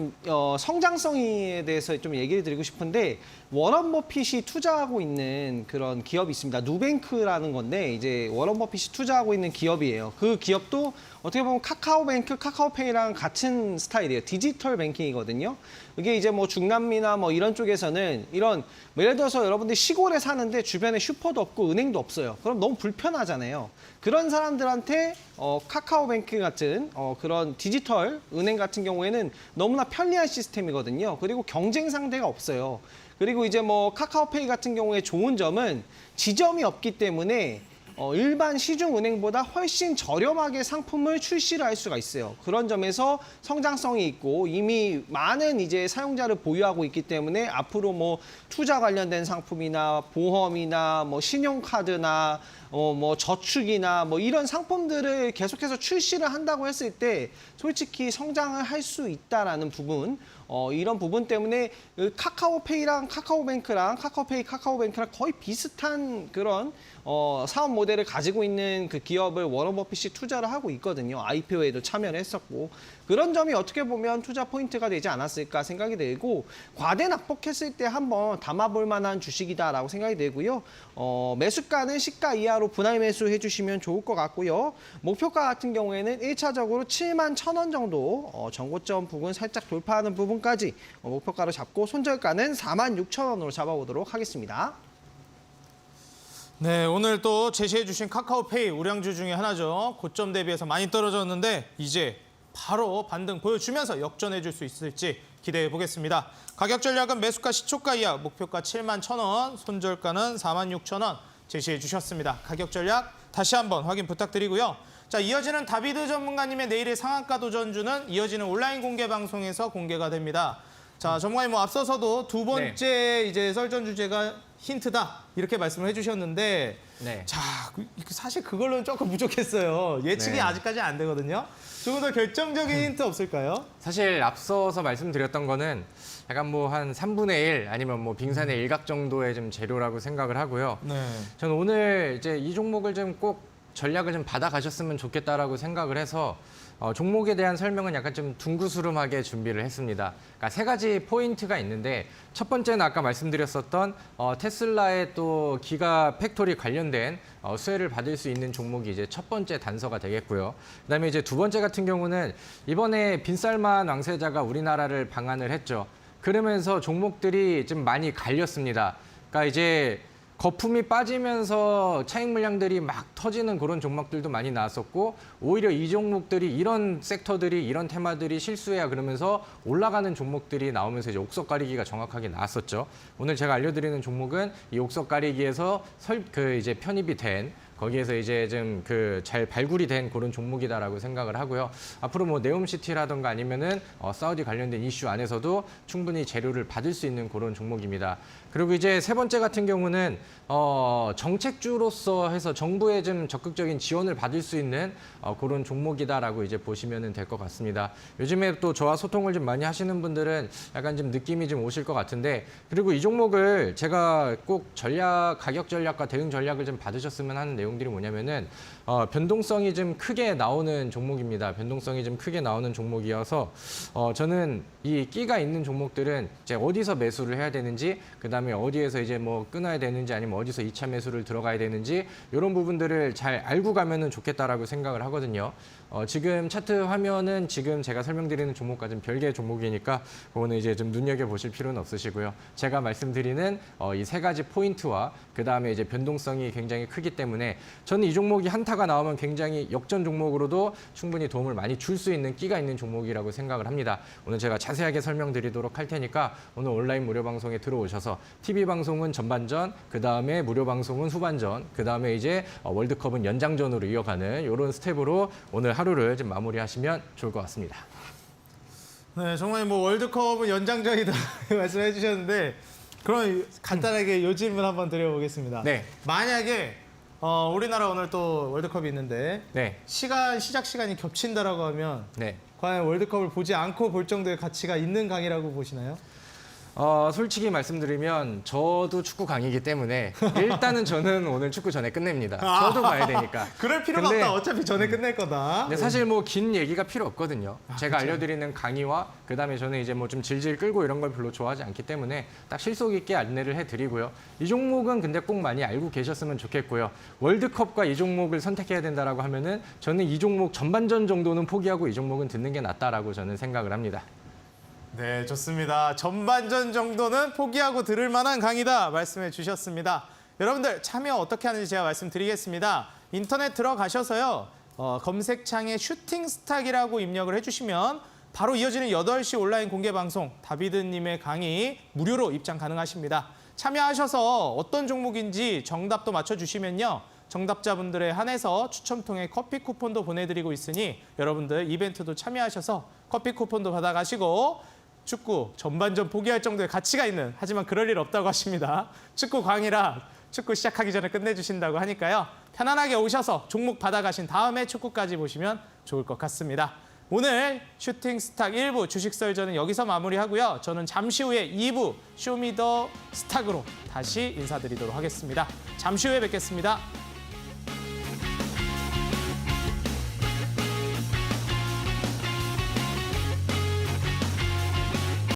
Speaker 3: 성장성에 대해서 좀 얘기를 드리고 싶은데 워런 버핏이 투자하고 있는 그런 기업이 있습니다. 누뱅크라는 건데 이제 워런 버핏이 투자하고 있는 기업이에요. 그 기업도 어떻게 보면 카카오뱅크, 카카오페이랑 같은 스타일이에요. 디지털 뱅킹이거든요. 이게 이제 뭐 중남미나 뭐 이런 쪽에서는 이런 뭐 예를 들어서 여러분들이 시골에 사는데 주변에 슈퍼도 없고 은행도 없어요. 그럼 너무 불편하잖아요. 그런 사람들한테 카카오뱅크 같은 그런 디지털 은행 같은 경우에는 너무나 편리한 시스템이거든요. 그리고 경쟁 상대가 없어요. 그리고 이제 뭐 카카오페이 같은 경우에 좋은 점은 지점이 없기 때문에 일반 시중은행보다 훨씬 저렴하게 상품을 출시를 할 수가 있어요. 그런 점에서 성장성이 있고 이미 많은 이제 사용자를 보유하고 있기 때문에 앞으로 뭐 투자 관련된 상품이나 보험이나 뭐 신용카드나 뭐 저축이나 뭐 이런 상품들을 계속해서 출시를 한다고 했을 때 솔직히 성장을 할 수 있다라는 부분, 이런 부분 때문에 카카오페이랑 카카오뱅크랑 거의 비슷한 그런 사업 모델을 가지고 있는 그 기업을 워런 버핏이 투자를 하고 있거든요. IPO에도 참여를 했었고 그런 점이 어떻게 보면 투자 포인트가 되지 않았을까 생각이 들고 과대 낙폭했을 때 한번 담아볼 만한 주식이다라고 생각이 되고요. 매수가는 시가 이하로 분할 매수해 주시면 좋을 것 같고요. 목표가 같은 경우에는 1차적으로 71,000원 정도 전고점 부분 살짝 돌파하는 부분까지 목표가로 잡고 손절가는 46,000원으로 잡아보도록 하겠습니다.
Speaker 1: 네, 오늘 또 제시해 주신 카카오페이 우량주 중에 하나죠. 고점 대비해서 많이 떨어졌는데 이제 바로 반등 보여주면서 역전해 줄 수 있을지 기대해 보겠습니다. 가격 전략은 매수가 시초가 이하, 목표가 71,000원, 손절가는 46,000원 제시해 주셨습니다. 가격 전략 다시 한번 확인 부탁드리고요. 자, 이어지는 다비드 전문가님의 내일의 상한가 도전주는 이어지는 온라인 공개 방송에서 공개가 됩니다. 자, 전문가님 뭐 앞서서도 두 번째 이제 썰전 주제가 힌트다 이렇게 말씀을 해주셨는데,
Speaker 4: 네.
Speaker 1: 자, 사실 그걸로는 조금 부족했어요. 예측이
Speaker 4: 네.
Speaker 1: 아직까지 안 되거든요. 조금 더 결정적인 힌트 없을까요?
Speaker 4: 사실 앞서서 말씀드렸던 거는 약간 뭐 한 3분의 1 아니면 뭐 빙산의 일각 정도의 좀 재료라고 생각을 하고요.
Speaker 1: 네.
Speaker 4: 저는 오늘 이제 이 종목을 좀 꼭 전략을 좀 받아가셨으면 좋겠다라고 생각을 해서 종목에 대한 설명은 약간 좀 둥그스름하게 준비를 했습니다. 그러니까 세 가지 포인트가 있는데 첫 번째는 아까 말씀드렸었던 테슬라의 또 기가 팩토리 관련된 수혜를 받을 수 있는 종목이 이제 첫 번째 단서가 되겠고요. 그다음에 이제 두 번째 같은 경우는 이번에 빈살만 왕세자가 우리나라를 방한을 했죠. 그러면서 종목들이 좀 많이 갈렸습니다. 그러니까 이제 거품이 빠지면서 차익 물량들이 막 터지는 그런 종목들도 많이 나왔었고 오히려 이 종목들이 이런 섹터들이 이런 테마들이 실수해야 그러면서 올라가는 종목들이 나오면서 이제 옥석 가리기가 정확하게 나왔었죠. 오늘 제가 알려드리는 종목은 이 옥석 가리기에서 이제 편입이 된 거기에서 이제 좀 잘 발굴이 된 그런 종목이다라고 생각을 하고요. 앞으로 뭐 네옴시티라든가 아니면은 사우디 관련된 이슈 안에서도 충분히 재료를 받을 수 있는 그런 종목입니다. 그리고 이제 세 번째 같은 경우는 정책주로서 해서 정부의 좀 적극적인 지원을 받을 수 있는 그런 종목이다라고 이제 보시면 될 것 같습니다. 요즘에 또 저와 소통을 좀 많이 하시는 분들은 약간 좀 느낌이 좀 오실 것 같은데, 그리고 이 종목을 제가 꼭 가격 전략과 대응 전략을 좀 받으셨으면 하는 내용들이 뭐냐면은 변동성이 좀 크게 나오는 종목입니다. 변동성이 좀 크게 나오는 종목이어서 저는 이 끼가 있는 종목들은 이제 어디서 매수를 해야 되는지, 그다음에 어디에서 이제 뭐 끊어야 되는지 아니면 어디서 2차 매수를 들어가야 되는지 이런 부분들을 잘 알고 가면은 좋겠다라고 생각을 하거든요. 지금 차트 화면은 지금 제가 설명드리는 종목과 좀 별개의 종목이니까 그거는 이제 좀 눈여겨보실 필요는 없으시고요. 제가 말씀드리는 이 세 가지 포인트와 그다음에 이제 변동성이 굉장히 크기 때문에 저는 이 종목이 한타가 나오면 굉장히 역전 종목으로도 충분히 도움을 많이 줄 수 있는 끼가 있는 종목이라고 생각을 합니다. 오늘 제가 자세하게 설명드리도록 할 테니까 오늘 온라인 무료 방송에 들어오셔서 TV 방송은 전반전, 그다음에 무료 방송은 후반전, 그다음에 이제 월드컵은 연장전으로 이어가는 이런 스텝으로 오늘 하루를 좀 마무리하시면 좋을 것 같습니다.
Speaker 1: 네, 정말 뭐 월드컵은 연장전이다 말씀해 주셨는데, 그럼 간단하게 요 질문 한번 드려보겠습니다.
Speaker 4: 네.
Speaker 1: 만약에 우리나라 오늘 또 월드컵이 있는데
Speaker 4: 네.
Speaker 1: 시작 시간이 겹친다라고 하면
Speaker 4: 네.
Speaker 1: 과연 월드컵을 보지 않고 볼 정도의 가치가 있는 강의라고 보시나요?
Speaker 4: 솔직히 말씀드리면 저도 축구 강이기 때문에 일단은 저는 오늘 축구 전에 끝냅니다. 저도 봐야 되니까.
Speaker 1: 그럴 필요가
Speaker 4: 근데-
Speaker 1: 없다. 어차피 전에 끝낼 거다.
Speaker 4: 근데 사실 뭐 긴 얘기가 필요 없거든요. 제가 알려드리는 강의와 그다음에 저는 이제 뭐 좀 질질 끌고 이런 걸 별로 좋아하지 않기 때문에 딱 실속 있게 안내를 해드리고요. 이 종목은 근데 꼭 많이 알고 계셨으면 좋겠고요. 월드컵과 이 종목을 선택해야 된다라고 하면은 저는 이 종목 전반전 정도는 포기하고 이 종목은 듣는 게 낫다라고 저는 생각을 합니다.
Speaker 1: 네, 좋습니다. 전반전 정도는 포기하고 들을 만한 강의다 말씀해 주셨습니다. 여러분들 참여 어떻게 하는지 제가 말씀드리겠습니다. 인터넷 들어가셔서요. 검색창에 슈팅스탁이라고 입력을 해주시면 바로 이어지는 8시 온라인 공개 방송 다비드님의 강의 무료로 입장 가능하십니다. 참여하셔서 어떤 종목인지 정답도 맞춰주시면요. 정답자분들에 한해서 추첨 통해 커피 쿠폰도 보내드리고 있으니 여러분들 이벤트도 참여하셔서 커피 쿠폰도 받아가시고 축구 전반전 포기할 정도의 가치가 있는, 하지만 그럴 일 없다고 하십니다. 축구 광이라 축구 시작하기 전에 끝내주신다고 하니까요. 편안하게 오셔서 종목 받아가신 다음에 축구까지 보시면 좋을 것 같습니다. 오늘 슈팅 스탁 1부 주식 썰전은 여기서 마무리하고요. 저는 잠시 후에 2부 쇼미더 스탁으로 다시 인사드리도록 하겠습니다. 잠시 후에 뵙겠습니다.